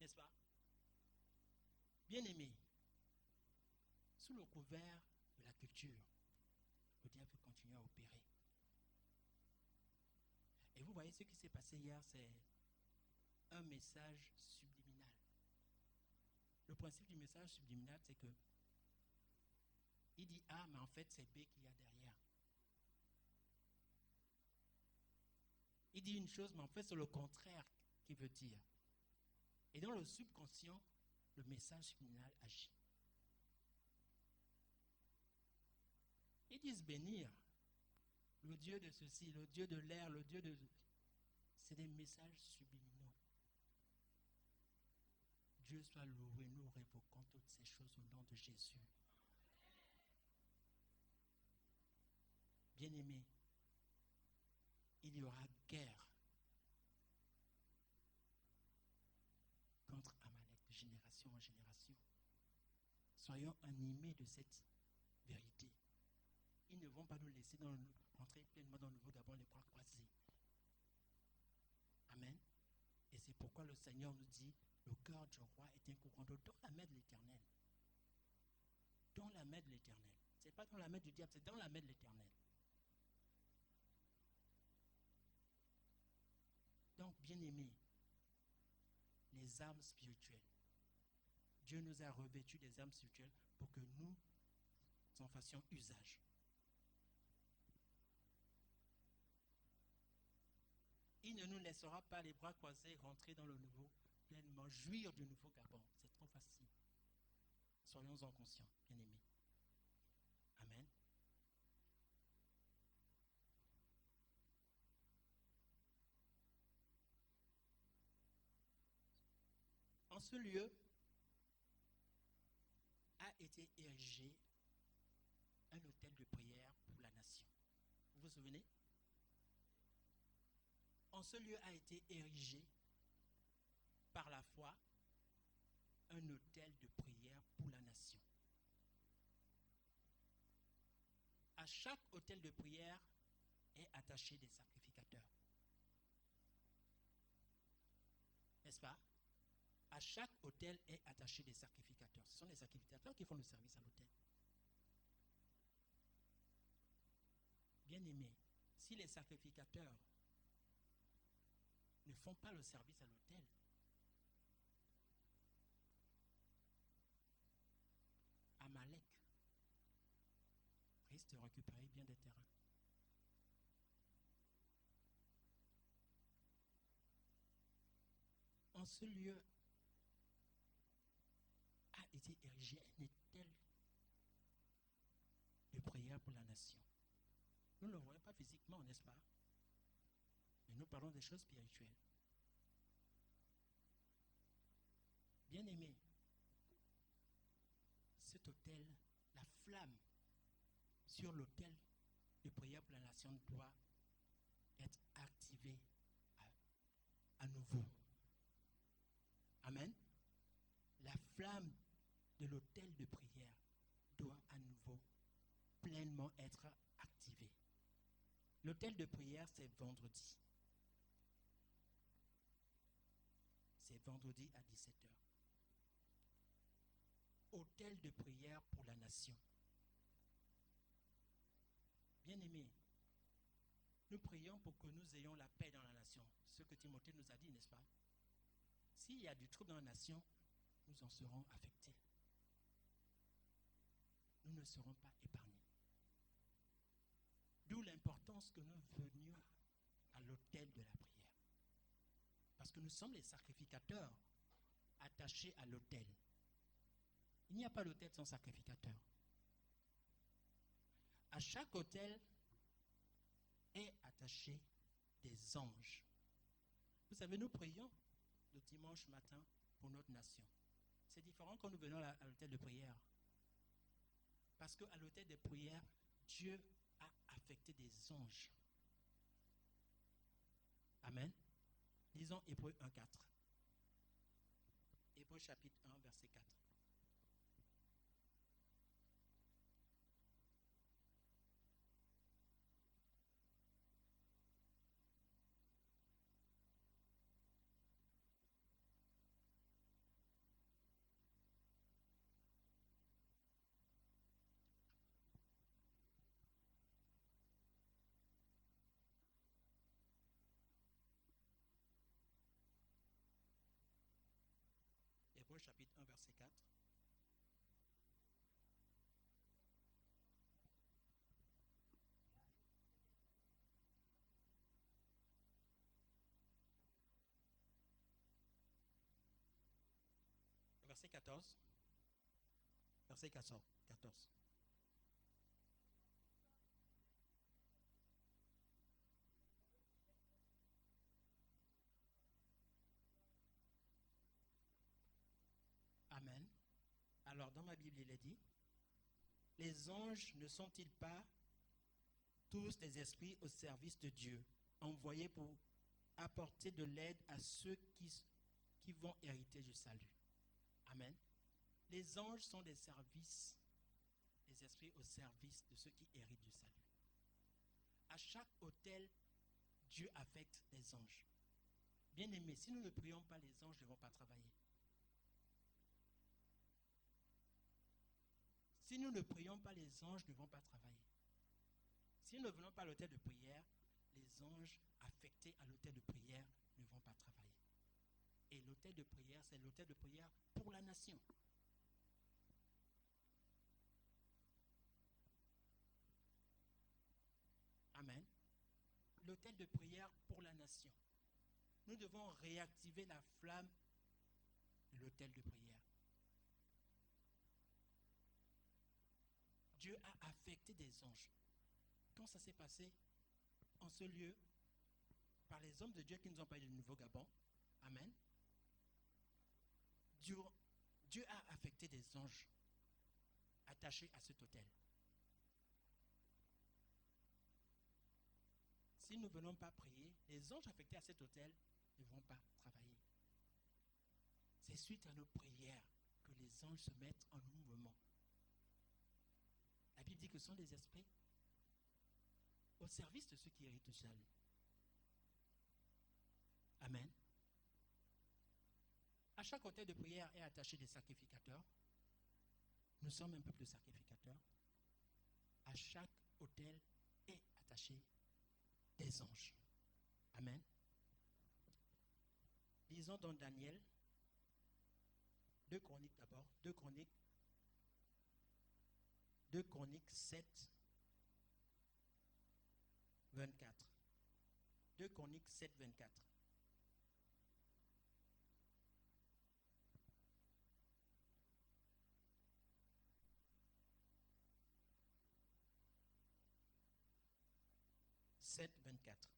Speaker 4: N'est-ce pas? Bien-aimés, sous le couvert de la culture, le diable continue à opérer. Et vous voyez ce qui s'est passé hier, c'est un message subliminal. Le principe du message subliminal, c'est que il dit A, mais en fait c'est B qu'il y a derrière. Il dit une chose, mais en fait c'est le contraire qu'il veut dire. Et dans le subconscient, le message subliminal agit. Ils disent bénir le Dieu de ceci, le Dieu de l'air, le Dieu de... C'est des messages subliminaux. Dieu soit loué, nous révoquons toutes ces choses au nom de Jésus. Bien-aimés, il y aura guerre soyons animés de cette vérité. Ils ne vont pas nous laisser rentrer pleinement dans le Nouveau Gabon les bras croisés. Amen. Et c'est pourquoi le Seigneur nous dit, le cœur du roi est un couronneau dans la main de l'Éternel. Dans la main de l'Éternel. Ce n'est pas dans la main du diable, c'est dans la main de l'Éternel. Donc, bien-aimés, les armes spirituelles. Dieu nous a revêtus des armes spirituelles pour que nous en fassions usage. Il ne nous laissera pas les bras croisés rentrer dans le nouveau, pleinement jouir du nouveau Gabon. C'est trop facile. Soyons-en conscients, bien-aimés. Amen. En ce lieu a été érigé un hôtel de prière pour la nation. Vous vous souvenez? En ce lieu a été érigé par la foi un hôtel de prière pour la nation. À chaque hôtel de prière est attaché des sacrificateurs. N'est-ce pas? À chaque hôtel est attaché des sacrificateurs. Ce sont les sacrificateurs qui font le service à l'hôtel. Bien-aimés, si les sacrificateurs ne font pas le service à l'hôtel, Amalek risque de récupérer bien des terrains. En ce lieu a été érigé un hôtel de prière pour la nation. Nous ne le voyons pas physiquement, n'est-ce pas? Mais nous parlons des choses spirituelles. Bien-aimés, cet hôtel, la flamme sur l'hôtel de prière pour la nation doit être activée à nouveau. Amen. La flamme de l'hôtel de prière doit à nouveau pleinement être activée. L'hôtel de prière, c'est vendredi. C'est vendredi à 17h. Hôtel de prière pour la nation. Bien-aimés, nous prions pour que nous ayons la paix dans la nation. Ce que Timothée nous a dit, n'est-ce pas? S'il y a du trouble dans la nation, nous en serons affectés. Nous ne serons pas épargnés. D'où l'importance que nous venions à l'autel de la prière. Parce que nous sommes les sacrificateurs attachés à l'autel. Il n'y a pas d'autel sans sacrificateur. À chaque autel est attaché des anges. Vous savez, nous prions le dimanche matin pour notre nation. C'est différent quand nous venons à l'autel de prière. Parce qu'à l'autel de prière, Dieu a affecté des anges. Amen. Lisons Hébreux 1,4. Hébreux chapitre 1, verset 4. Hébreux chapitre 1, verset 4. Verset 14. Verset 14. Amen. Alors, dans ma Bible, il est dit, les anges ne sont-ils pas tous des esprits au service de Dieu, envoyés pour apporter de l'aide à ceux qui vont hériter du salut? Amen. Les anges sont des services, des esprits au service de ceux qui héritent du salut. À chaque autel, Dieu affecte des anges. Bien aimé, si nous ne prions pas, les anges ne vont pas travailler. Si nous ne prions pas, les anges ne vont pas travailler. Si nous ne venons pas à l'autel de prière, les anges affectés à l'autel de prière ne vont pas travailler. Et l'autel de prière, c'est l'autel de prière pour la nation. Amen. L'autel de prière pour la nation. Nous devons réactiver la flamme de l'autel de prière. Dieu a affecté des anges. Quand ça s'est passé en ce lieu, par les hommes de Dieu qui nous ont parlé du Nouveau Gabon, amen, Dieu a affecté des anges attachés à cet autel. Si nous ne venons pas prier, les anges affectés à cet autel ne vont pas travailler. C'est suite à nos prières que les anges se mettent en mouvement. La Bible dit que ce sont des esprits au service de ceux qui héritent du salut. Amen. À chaque autel de prière est attaché des sacrificateurs. Nous sommes un peuple de sacrificateurs. À chaque autel est attaché des anges. Amen. Lisons dans Daniel, 2 Chroniques d'abord, 2 Chroniques 7, 24. 2 Chroniques 7, 24. Sept, 24.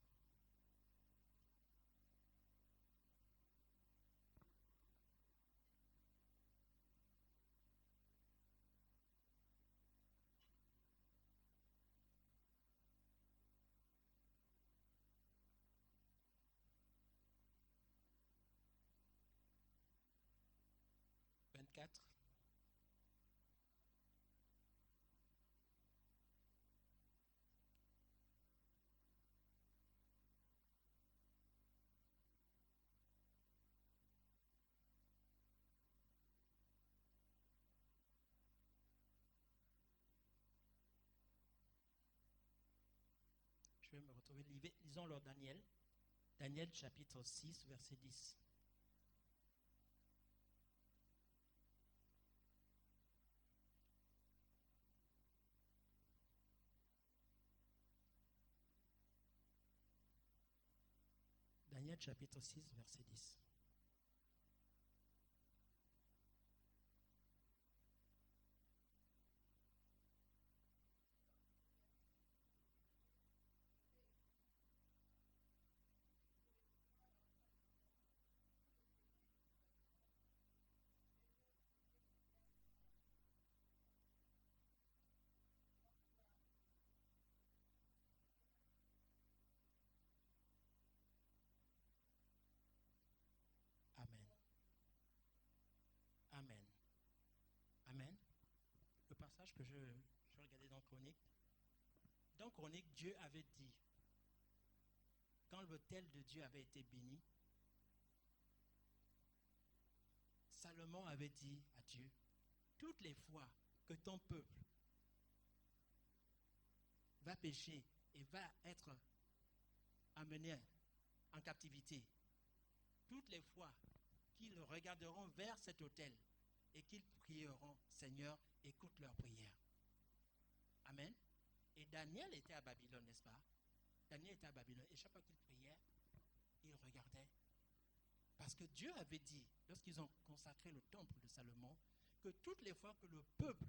Speaker 4: Je vais me retrouver. Lisons leur Daniel. Daniel chapitre 6, verset 10. Daniel chapitre 6, verset 10. Amen. Amen. Amen. Le passage que je regardais dans Chronique. Dans Chronique, Dieu avait dit, quand l'autel de Dieu avait été béni, Salomon avait dit à Dieu, toutes les fois que ton peuple va pécher et va être amené en captivité, toutes les fois qu'ils regarderont vers cet autel et qu'ils prieront, Seigneur, écoute leur prière. Amen. Et Daniel était à Babylone, n'est-ce pas? Daniel était à Babylone et chaque fois qu'il priait, il regardait. Parce que Dieu avait dit, lorsqu'ils ont consacré le temple de Salomon, que toutes les fois que le peuple,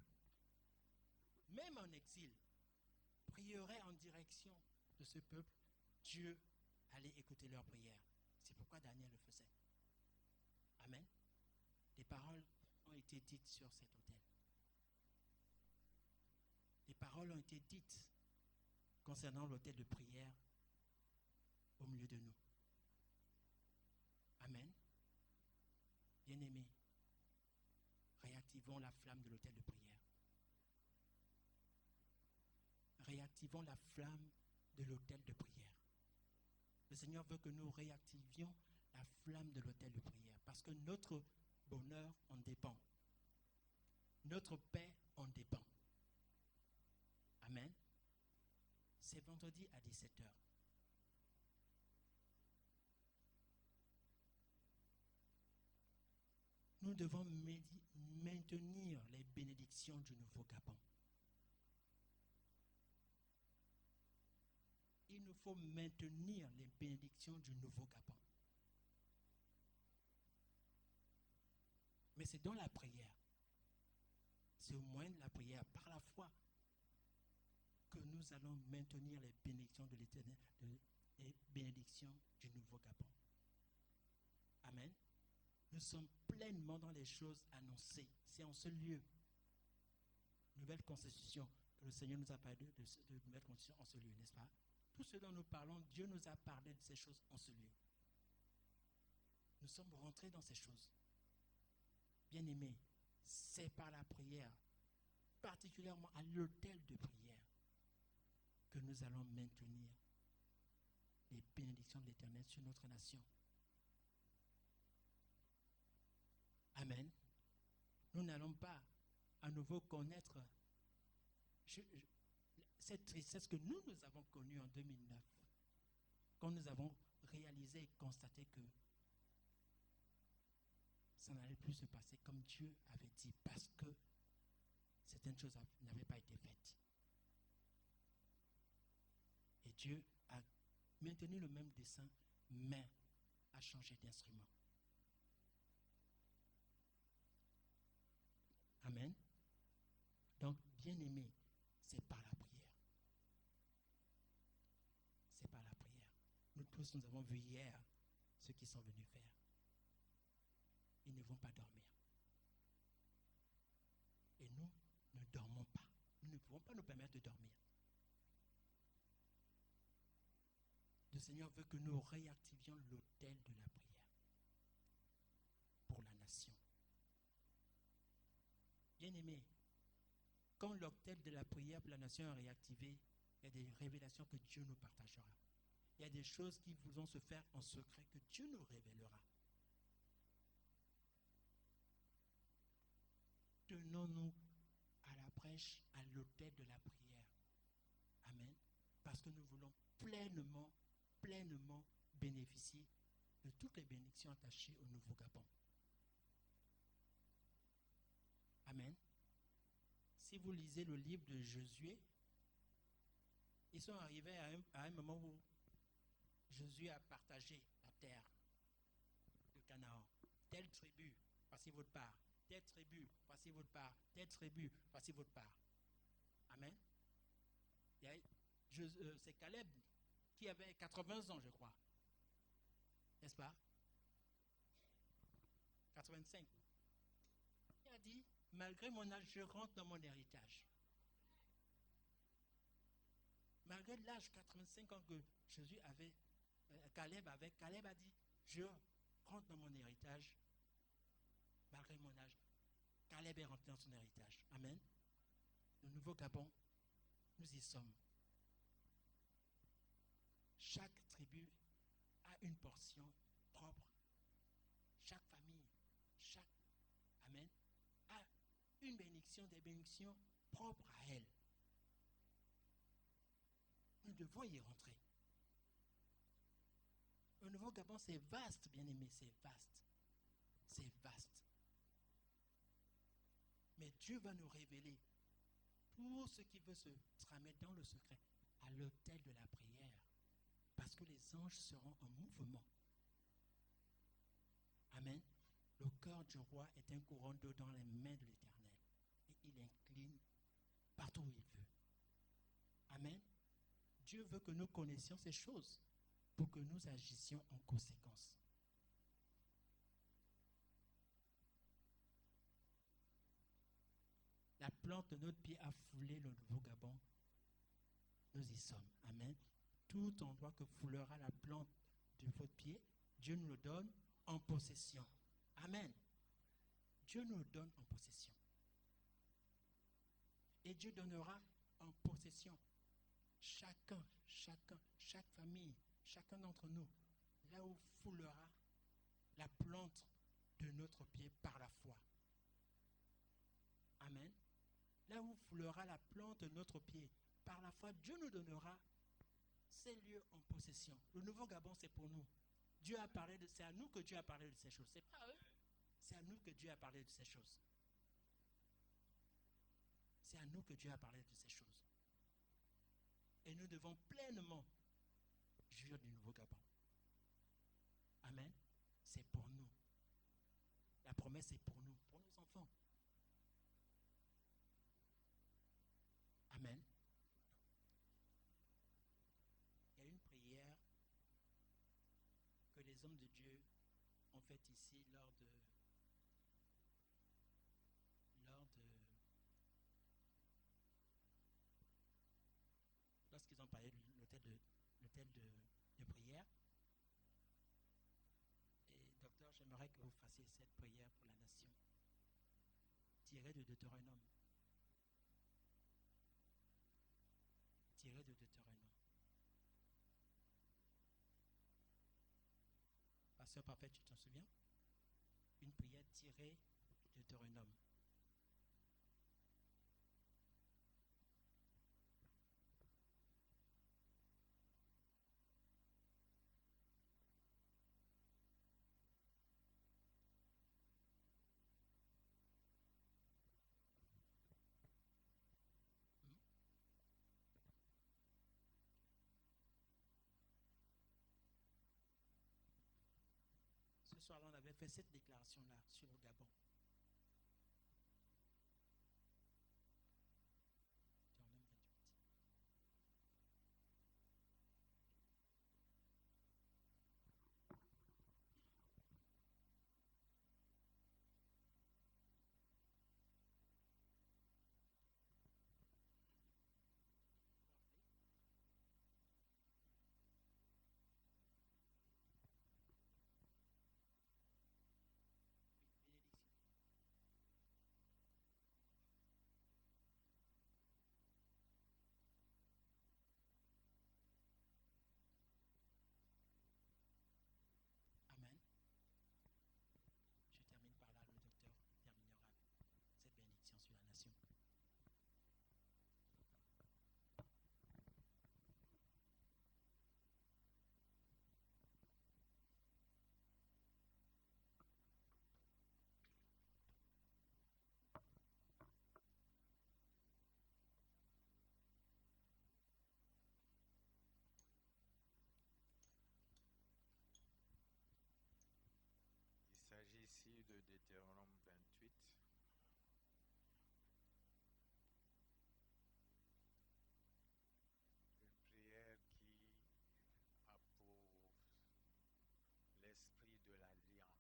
Speaker 4: même en exil, prierait en direction de ce peuple, Dieu allait écouter leurs prières. C'est pourquoi Daniel le faisait. Amen. Des paroles ont été dites sur cet autel. Des paroles ont été dites concernant l'autel de prière au milieu de nous. Amen. Bien-aimés, réactivez réactivons la flamme de l'autel de prière. Réactivons la flamme de l'autel de prière. Le Seigneur veut que nous réactivions la flamme de l'autel de prière parce que notre bonheur en dépend. Notre paix en dépend. Amen. C'est vendredi à 17h. Nous devons maintenir les bénédictions du Nouveau Gabon. Il nous faut maintenir les bénédictions du Nouveau Gabon. Mais c'est dans la prière. C'est au moyen de la prière, par la foi, que nous allons maintenir les bénédictions de l'Éternel, les bénédictions du Nouveau Gabon. Amen. Nous sommes pleinement dans les choses annoncées. C'est en ce lieu. Nouvelle constitution, que le Seigneur nous a parlé de nouvelle constitution en ce lieu, n'est-ce pas? Tout ce dont nous parlons, Dieu nous a parlé de ces choses en ce lieu. Nous sommes rentrés dans ces choses. Bien-aimés, c'est par la prière, particulièrement à l'autel de prière, que nous allons maintenir les bénédictions de l'Éternel sur notre nation. Amen. Nous n'allons pas à nouveau connaître cette tristesse que nous avons connue en 2009, quand nous avons réalisé et constaté que ça n'allait plus se passer comme Dieu avait dit, parce que certaines choses n'avaient pas été faites. Et Dieu a maintenu le même dessein, mais a changé d'instrument. Amen. Donc, bien-aimé, c'est par la prière. C'est par la prière. Nous tous, nous avons vu hier ce qu'ils sont venus faire. Ils ne vont pas dormir. Et nous ne dormons pas. Nous ne pouvons pas nous permettre de dormir. Le Seigneur veut que nous réactivions l'autel de la prière pour la nation. Bien-aimés, quand l'autel de la prière pour la nation est réactivé, il y a des révélations que Dieu nous partagera. Il y a des choses qui vont se faire en secret que Dieu nous révélera. Tenons-nous à la brèche, à l'autel de la prière. Amen. Parce que nous voulons pleinement bénéficier de toutes les bénédictions attachées au Nouveau Gabon. Amen. Si vous lisez le livre de Josué, ils sont arrivés à un moment où Josué a partagé la terre de Canaan. Telle tribu, voici votre part. Telle tribu, voici votre part. Telle tribu, voici votre part. Amen. C'est Caleb qui avait 80 ans, je crois. N'est-ce pas? 85. Il a dit, malgré mon âge, je rentre dans mon héritage. Malgré l'âge, 85 ans que Jésus avait, Caleb a dit, je rentre dans mon héritage. Malgré mon âge, Caleb est rentré dans son héritage. Amen. Le Nouveau Gabon, nous y sommes. Chaque tribu a une portion propre. Chaque famille, Amen, a une bénédiction, des bénédictions propres à elle. Nous devons y rentrer. Le Nouveau Gabon, c'est vaste, bien-aimé, c'est vaste. C'est vaste. Mais Dieu va nous révéler tout ce qui veut se tramer dans le secret à l'autel de la prière. Parce que les anges seront en mouvement. Amen. Le cœur du roi est un courant d'eau dans les mains de l'Éternel. Et il incline partout où il veut. Amen. Dieu veut que nous connaissions ces choses pour que nous agissions en conséquence. La plante de notre pied a foulé le Nouveau Gabon. Nous y sommes. Amen. Tout endroit que foulera la plante de votre pied, Dieu nous le donne en possession. Amen. Dieu nous le donne en possession. Et Dieu donnera en possession chaque famille, chacun d'entre nous, là où foulera la plante de notre pied par la foi. Amen. Là où foulera la plante de notre pied par la foi, Dieu nous donnera ces lieux en possession. Le Nouveau Gabon, c'est pour nous. Dieu a parlé de, c'est à nous que Dieu a parlé de ces choses. C'est pas à eux. C'est à nous que Dieu a parlé de ces choses. C'est à nous que Dieu a parlé de ces choses. Et nous devons pleinement jouir du Nouveau Gabon. Amen. C'est pour nous. La promesse est pour nous, pour nos enfants. Amen. Il y a une prière que les hommes de Dieu ont faite ici lorsqu'ils ont parlé de l'hôtel de prière. Et docteur, j'aimerais que vous fassiez cette prière pour la nation, tirée de Deutéronome. Tirée de Deutéronome. Pasteur Parfait, tu t'en souviens? Une prière tirée de Deutéronome. Ce soir-là, on avait fait cette déclaration-là sur le Gabon. Deutéronome 28. Bénédiction. Amen. Je termine par là, le docteur terminera cette bénédiction sur la nation.
Speaker 3: Il s'agit ici de Deutéronome 28. Une prière qui a pour l'esprit de l'alliance.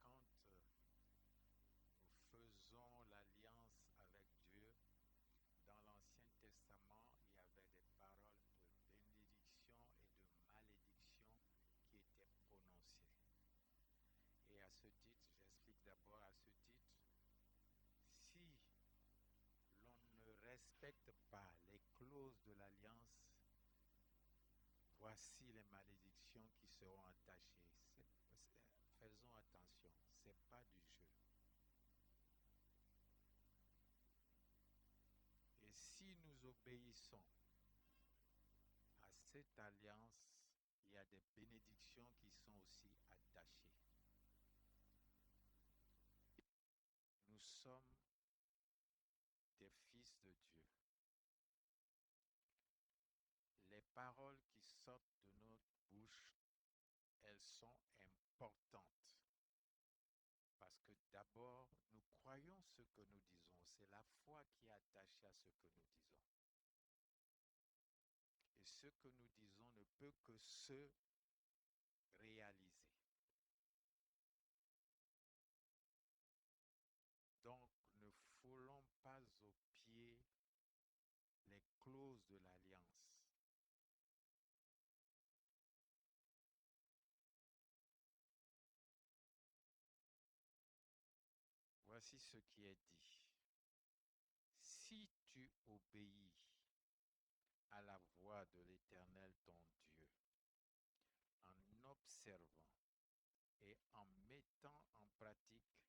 Speaker 3: Parce que quand nous faisons l'alliance avec Dieu, dans l'Ancien Testament, il y avait des paroles de bénédiction et de malédiction qui étaient prononcées. Et à ce titre, j'explique d'abord à ce titre, si l'on ne respecte pas les clauses de l'alliance, voici les malédictions qui seront attachées. Faisons attention, ce n'est pas du jeu. Et si nous obéissons à cette alliance, il y a des bénédictions qui sont aussi attachées. Nous sommes des fils de Dieu. Les paroles qui sortent de notre bouche, elles sont importantes. Parce que d'abord, nous croyons ce que nous disons. C'est la foi qui est attachée à ce que nous disons. Et ce que nous disons ne peut que se réaliser. Donc, ne foulons pas aux pieds les clauses de l'alliance. Voici ce qui est dit. si tu obéis à la voix de l'Éternel ton Dieu, en observant et en mettant en pratique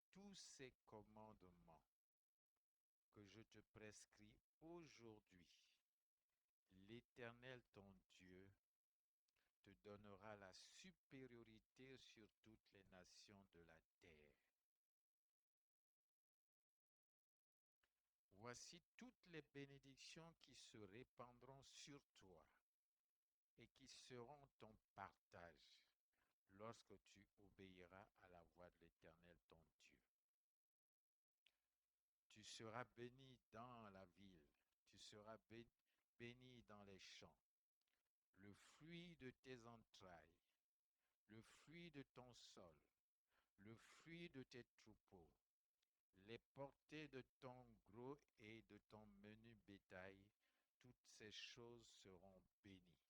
Speaker 3: tous ces commandements que je te prescris aujourd'hui, l'Éternel ton Dieu te donnera la supériorité sur toutes les nations de la terre. Voici toutes les bénédictions qui se répandront sur toi et qui seront ton partage lorsque tu obéiras à la voix de l'Éternel ton Dieu. Tu seras béni dans la ville, tu seras béni dans les champs. Le fruit de tes entrailles, le fruit de ton sol, le fruit de tes troupeaux, les portées de ton gros et de ton menu bétail, toutes ces choses seront bénies.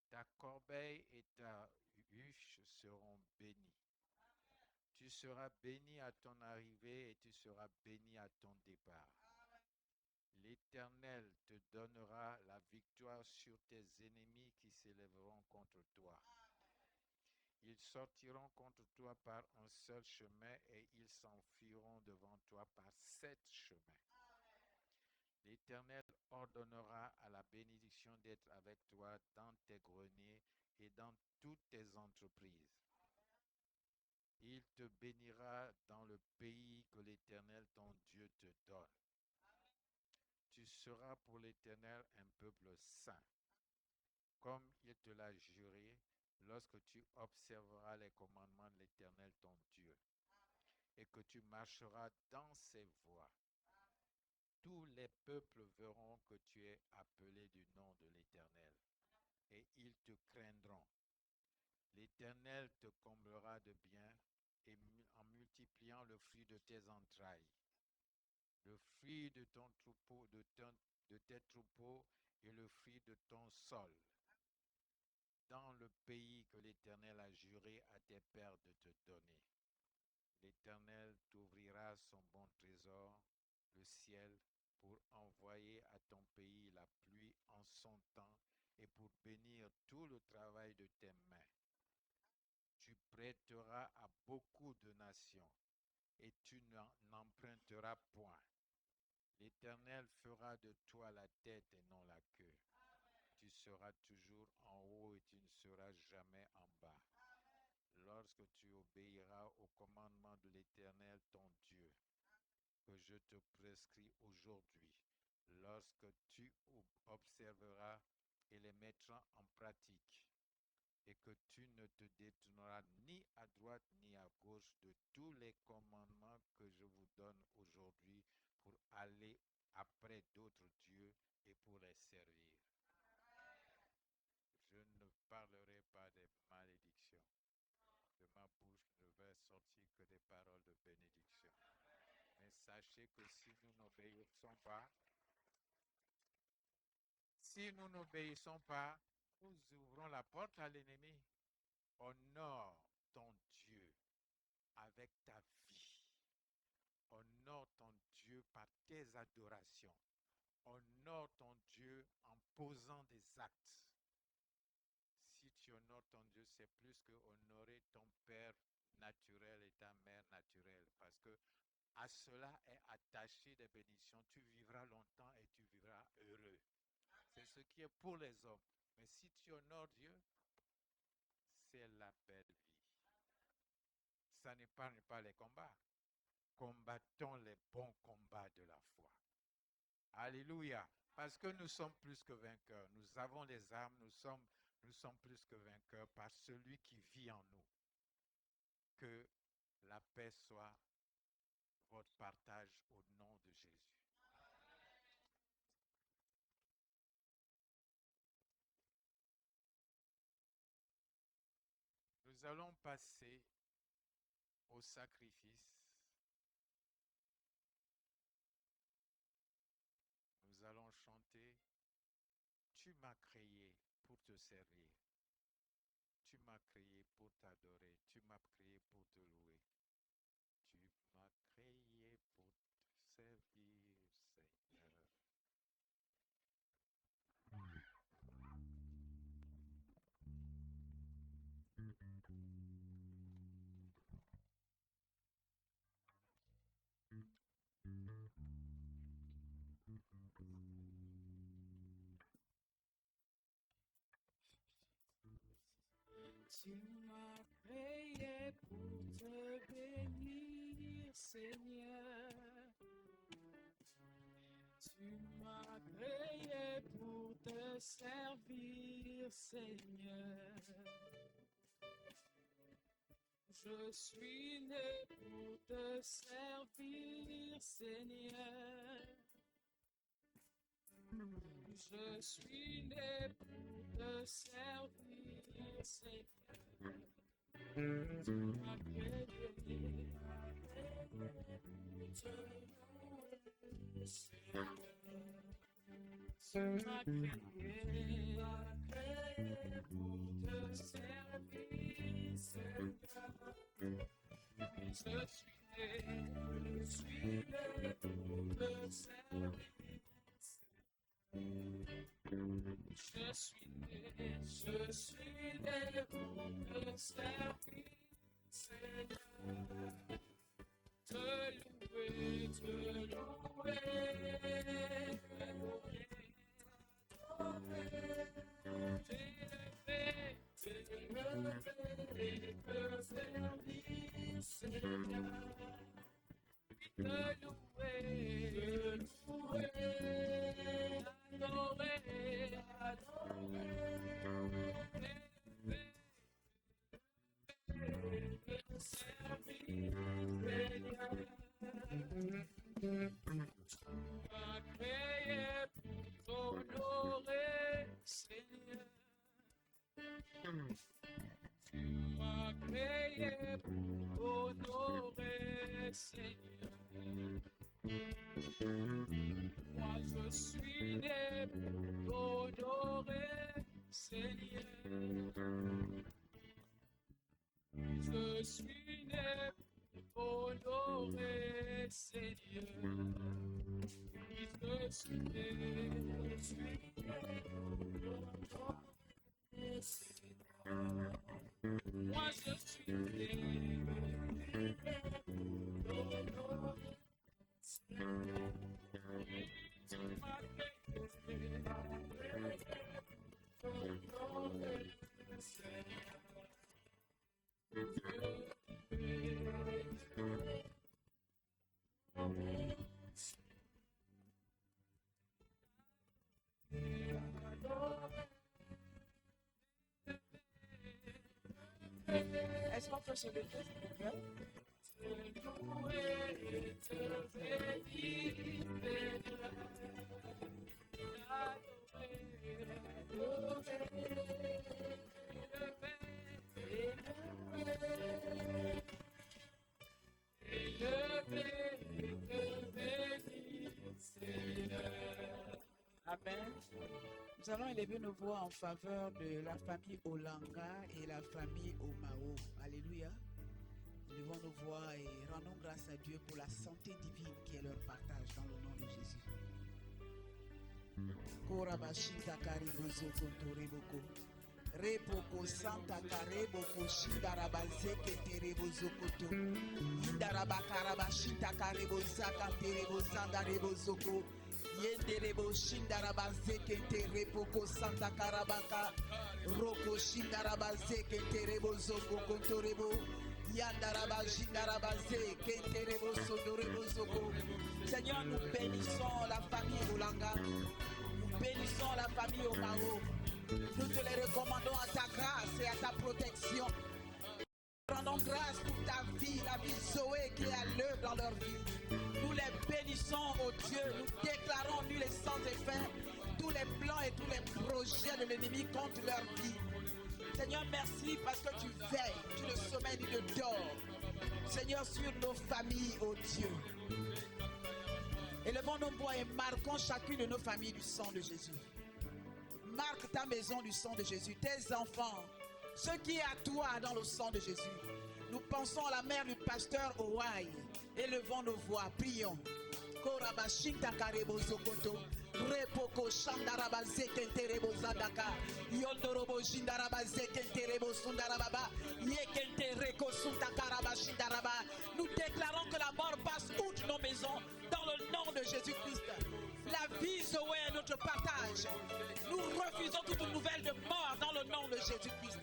Speaker 3: Ta corbeille et ta huche seront bénies. Tu seras béni à ton arrivée et tu seras béni à ton départ. L'Éternel te donnera la victoire sur tes ennemis qui s'élèveront contre toi. Ils sortiront contre toi par un seul chemin et ils s'enfuiront devant toi par 7 chemins. L'Éternel ordonnera à la bénédiction d'être avec toi dans tes greniers et dans toutes tes entreprises. Il te bénira dans le pays que l'Éternel ton Dieu te donne. Tu seras pour l'Éternel un peuple saint, comme il te l'a juré, lorsque tu observeras les commandements de l'Éternel ton Dieu, et que tu marcheras dans ses voies. Tous les peuples verront que tu es appelé du nom de l'Éternel, et ils te craindront. L'Éternel te comblera de bien, et en multipliant le fruit de tes entrailles, le fruit de ton troupeau, de tes troupeaux, et le fruit de ton sol, dans le pays que l'Éternel a juré à tes pères de te donner. L'Éternel t'ouvrira son bon trésor, le ciel, pour envoyer à ton pays la pluie en son temps et pour bénir tout le travail de tes mains. Tu prêteras à beaucoup de nations et tu n'emprunteras point. L'Éternel fera de toi la tête et non la queue. Tu seras toujours en haut et tu ne seras jamais en bas. Lorsque tu obéiras au commandement de l'Éternel ton Dieu, que je te prescris aujourd'hui, lorsque tu observeras et les mettras en pratique, et que tu ne te détourneras ni à droite ni à gauche de tous les commandements que je vous donne aujourd'hui pour aller après d'autres dieux et pour les servir. Je ne parlerai pas des malédictions. De ma bouche ne va sortir que des paroles de bénédiction. Mais sachez que si nous n'obéissons pas, nous ouvrons la porte à l'ennemi. Honore ton Dieu avec ta vie. Honore ton Dieu par tes adorations. Honore ton Dieu en posant des actes. Si tu honores ton Dieu, c'est plus que honorer ton père naturel et ta mère naturelle. Parce que à cela est attaché des bénédictions. Tu vivras longtemps et tu vivras heureux. C'est ce qui est pour les hommes. Mais si tu honores Dieu, c'est la belle vie. Ça n'épargne pas les combats. Combattons les bons combats de la foi. Alléluia. Parce que nous sommes plus que vainqueurs. Nous avons les armes, nous sommes plus que vainqueurs par celui qui vit en nous. Que la paix soit votre partage au nom de Jésus. Nous allons passer au sacrifice. Nous allons chanter « Tu m'as créé pour te servir. Tu m'as créé pour t'adorer. Tu m'as créé pour te louer. Tu m'as créé pour te
Speaker 5: Tu m'as créé pour te bénir, Seigneur. Tu m'as créé pour te servir, Seigneur. Je suis né pour te servir, Seigneur. Je suis né pour te servir, Seigneur. Tu m'as créé pour te louer, Seigneur. Tu m'as créé pour te servir, Seigneur. Je suis né pour te servir. Je suis né pour te servir, Seigneur. Te louer, t'élever, te servir, Seigneur. Te louer, tu m'as créé pour honorer, Seigneur. Moi je suis né pour honorer, Seigneur. Je suis né pour honorer, Seigneur. Je suis né pour honorer, Seigneur. Moi je suis né pour honorer, Seigneur. Tu m'as créé pour honorer, Seigneur. Est-ce qu'on peut se lever, s'il vous plaît? Amen. Nous allons élever nos voix en faveur de la famille Olanga et la famille Omao. Alléluia. Levons nos voix et rendons grâce à Dieu pour la santé divine qui est leur partage dans le nom de Jésus. Korabashita karibozo kontoreboko. Repoko santa kareboko shindarabazeke terebozo koto. Indarabakarabashita karebozaka terebozanda rebozoko. Yenderebo shindarabazeke terepoko santa karabaka. Roko shindarabazeke terebozoko kontorebo. Seigneur, nous bénissons la famille Olanga, nous bénissons la famille Omao. Nous te les recommandons à ta grâce et à ta protection. Nous rendons grâce pour ta vie, la vie Zoé qui est à l'œuvre dans leur vie. Nous les bénissons, oh Dieu, nous déclarons nuls et sans effet tous les plans et tous les projets de l'ennemi contre leur vie. Seigneur, merci parce que tu veilles, tu ne sommeilles ni ne dors. Seigneur, sur nos familles, oh Dieu. Élevons nos voix et marquons chacune de nos familles du sang de Jésus. Marque ta maison du sang de Jésus, tes enfants, ce qui est à toi dans le sang de Jésus. Nous pensons à la mère du pasteur Owai. Élevons nos voix, prions. Repoko Shandaraba Zekenterebo Zadaka. Yondorobo Jindaraba Zekenterebo Sundarababa. Yekente Reko Suntakaraba Shindaraba. Nous déclarons que la mort passe outre nos maisons dans le nom de Jésus-Christ. La vie, Zoé, est notre partage. Nous refusons toute nouvelle de mort dans le nom de Jésus-Christ.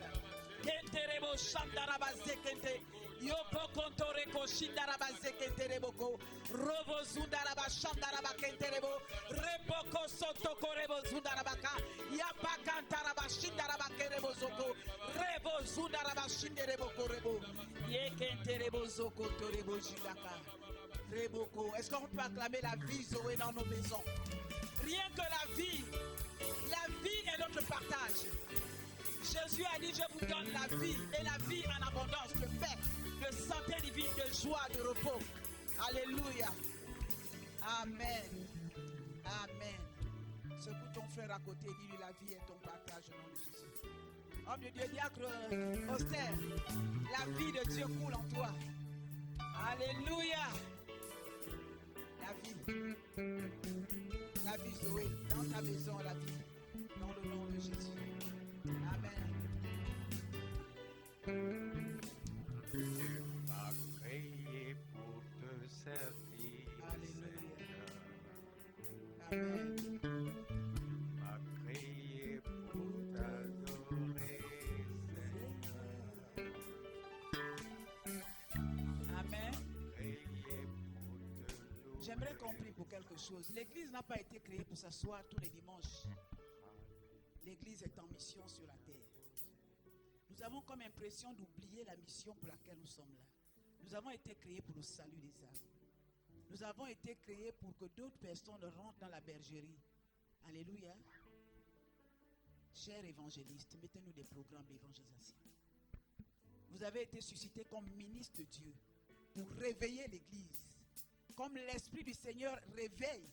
Speaker 5: Kenterebo Shandaraba Zekente. Yopo Kontoreko Shindaraba Zekentereboko. Robo Zundaraba Shandaraba Kenterebo. Repoko Sotokorebo Zundarabaka. Yapakantaraba Shindaraba Kerebo Zoko. Rebo Zundaraba Shindereboko Rebo. Yekenterebo Zoko Torebo Jidaka. Reboko. Est-ce qu'on peut acclamer la vie, Zoé, dans nos maisons? Rien que la vie est notre partage. Jésus a dit, je vous donne la vie et la vie en abondance, de paix, de santé divine, de joie, de repos. Alléluia. Amen. Amen. Secoue ton frère à côté, dis-lui, la vie est ton partage au nom de Jésus. Homme de Dieu, diacre austère, la vie de Dieu coule en toi. Alléluia. La vie, Zoé, dans ta maison, la vie, dans le nom de Jésus. Amen.
Speaker 3: Tu m'as créé pour te servir,
Speaker 5: Alléluia.
Speaker 3: Seigneur.
Speaker 5: Amen.
Speaker 3: Tu m'as créé pour t'adorer, Seigneur.
Speaker 5: Amen.
Speaker 3: Créé pour te louer.
Speaker 5: J'aimerais qu'on prie pour quelque chose. L'église n'a pas été créée pour s'asseoir tous les dimanches. L'église est en mission sur la terre. Nous avons comme impression d'oublier la mission pour laquelle nous sommes là. Nous avons été créés pour le salut des âmes. Nous avons été créés pour que d'autres personnes rentrent dans la bergerie. Alléluia. Chers évangélistes, mettez-nous des programmes d'évangélisation. Vous avez été suscités comme ministres de Dieu pour réveiller l'église. Comme l'Esprit du Seigneur réveille.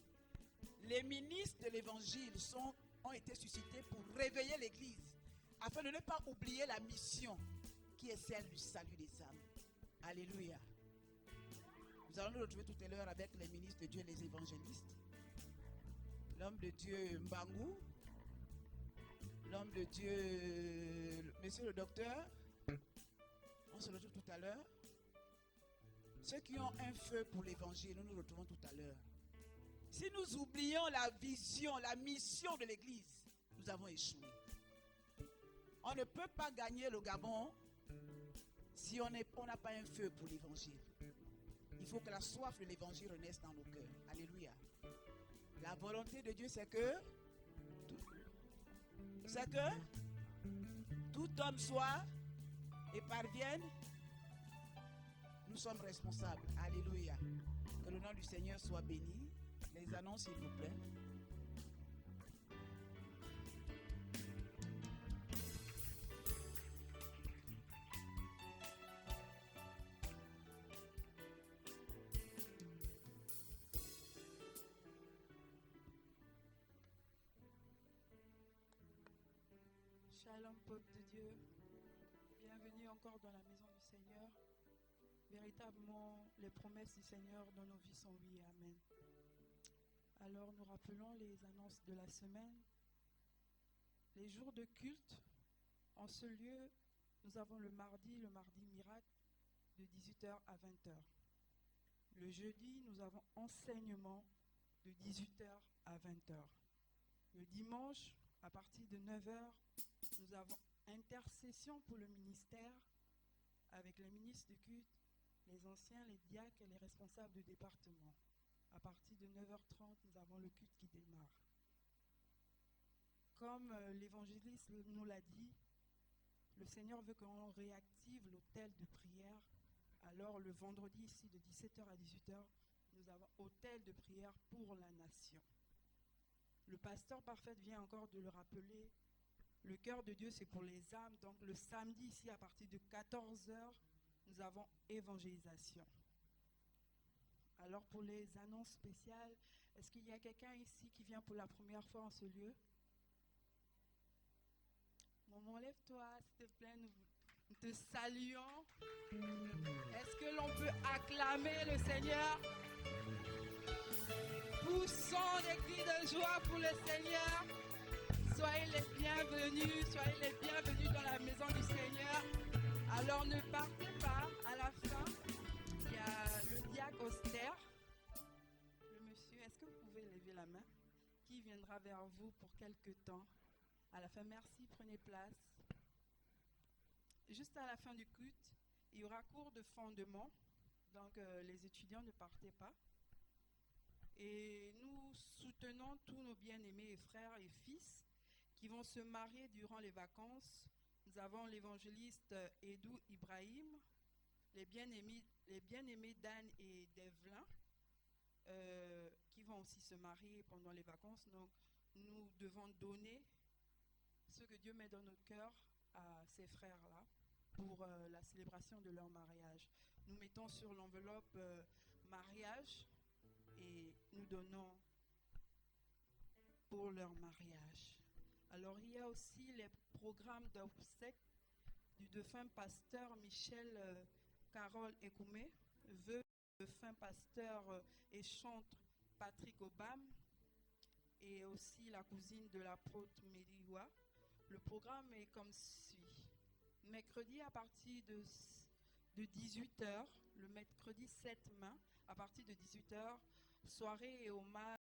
Speaker 5: Les ministres de l'évangile ont été suscités pour réveiller l'église, afin de ne pas oublier la mission qui est celle du salut des âmes. Alléluia. Nous allons nous retrouver tout à l'heure avec les ministres de Dieu et les évangélistes. L'homme de Dieu Mbangou, l'homme de Dieu, monsieur le docteur. On se retrouve tout à l'heure. Ceux qui ont un feu pour l'évangile, nous nous retrouvons tout à l'heure. Si nous oublions la vision, la mission de l'église, nous avons échoué. On ne peut pas gagner le Gabon si on n'a pas un feu pour l'évangile. Il faut que la soif de l'évangile renaisse dans nos cœurs. Alléluia. La volonté de Dieu, c'est que tout homme soit et parvienne. Nous sommes responsables. Alléluia. Que le nom du Seigneur soit béni. Les annonces, s'il vous plaît.
Speaker 6: Shalom, peuple de Dieu. Bienvenue encore dans la maison du Seigneur. Véritablement, les promesses du Seigneur dans nos vies sont oui et amen. Alors, nous rappelons les annonces de la semaine. Les jours de culte, en ce lieu, nous avons le mardi miracle, de 18h à 20h. Le jeudi, nous avons enseignement de 18h à 20h. Le dimanche, à partir de 9h, nous avons intercession pour le ministère avec les ministres du culte, les anciens, les diacres et les responsables de département. À partir de 9h30, nous avons le culte qui démarre. Comme l'évangéliste nous l'a dit, le Seigneur veut qu'on réactive l'autel de prière. Alors le vendredi ici de 17h à 18h, nous avons autel de prière pour la nation. Le pasteur parfait vient encore de le rappeler. Le cœur de Dieu, c'est pour les âmes. Donc le samedi ici à partir de 14h, nous avons évangélisation. Alors pour les annonces spéciales, est-ce qu'il y a quelqu'un ici qui vient pour la première fois en ce lieu? Maman, lève-toi, s'il te plaît, nous te saluons. Est-ce que l'on peut acclamer le Seigneur? Poussons des cris de joie pour le Seigneur. Soyez les bienvenus dans la maison du Seigneur. Alors ne partez pas, à la fin, il y a le diacre austère. Le monsieur, est-ce que vous pouvez lever la main? Qui viendra vers vous pour quelque temps. À la fin, merci, prenez place. Juste à la fin du culte, il y aura cours de fondement. Donc les étudiants ne partez pas. Et nous soutenons tous nos bien-aimés frères et fils qui vont se marier durant les vacances. Nous avons l'évangéliste Edou Ibrahim, les bien-aimés Dan et Devlin, qui vont aussi se marier pendant les vacances. Donc, nous devons donner ce que Dieu met dans notre cœur à ces frères-là pour la célébration de leur mariage. Nous mettons sur l'enveloppe mariage et nous donnons pour leur mariage. Alors, il y a aussi les programmes d'obsèques du défunt pasteur Michel Carole Ekoumé, veuve du défunt pasteur et chantre Patrick Obam, et aussi la cousine de l'apôtre Mériwa. Le programme est comme suit. Mercredi à partir de 18h, le mercredi 7 mai, à partir de 18h, soirée et hommage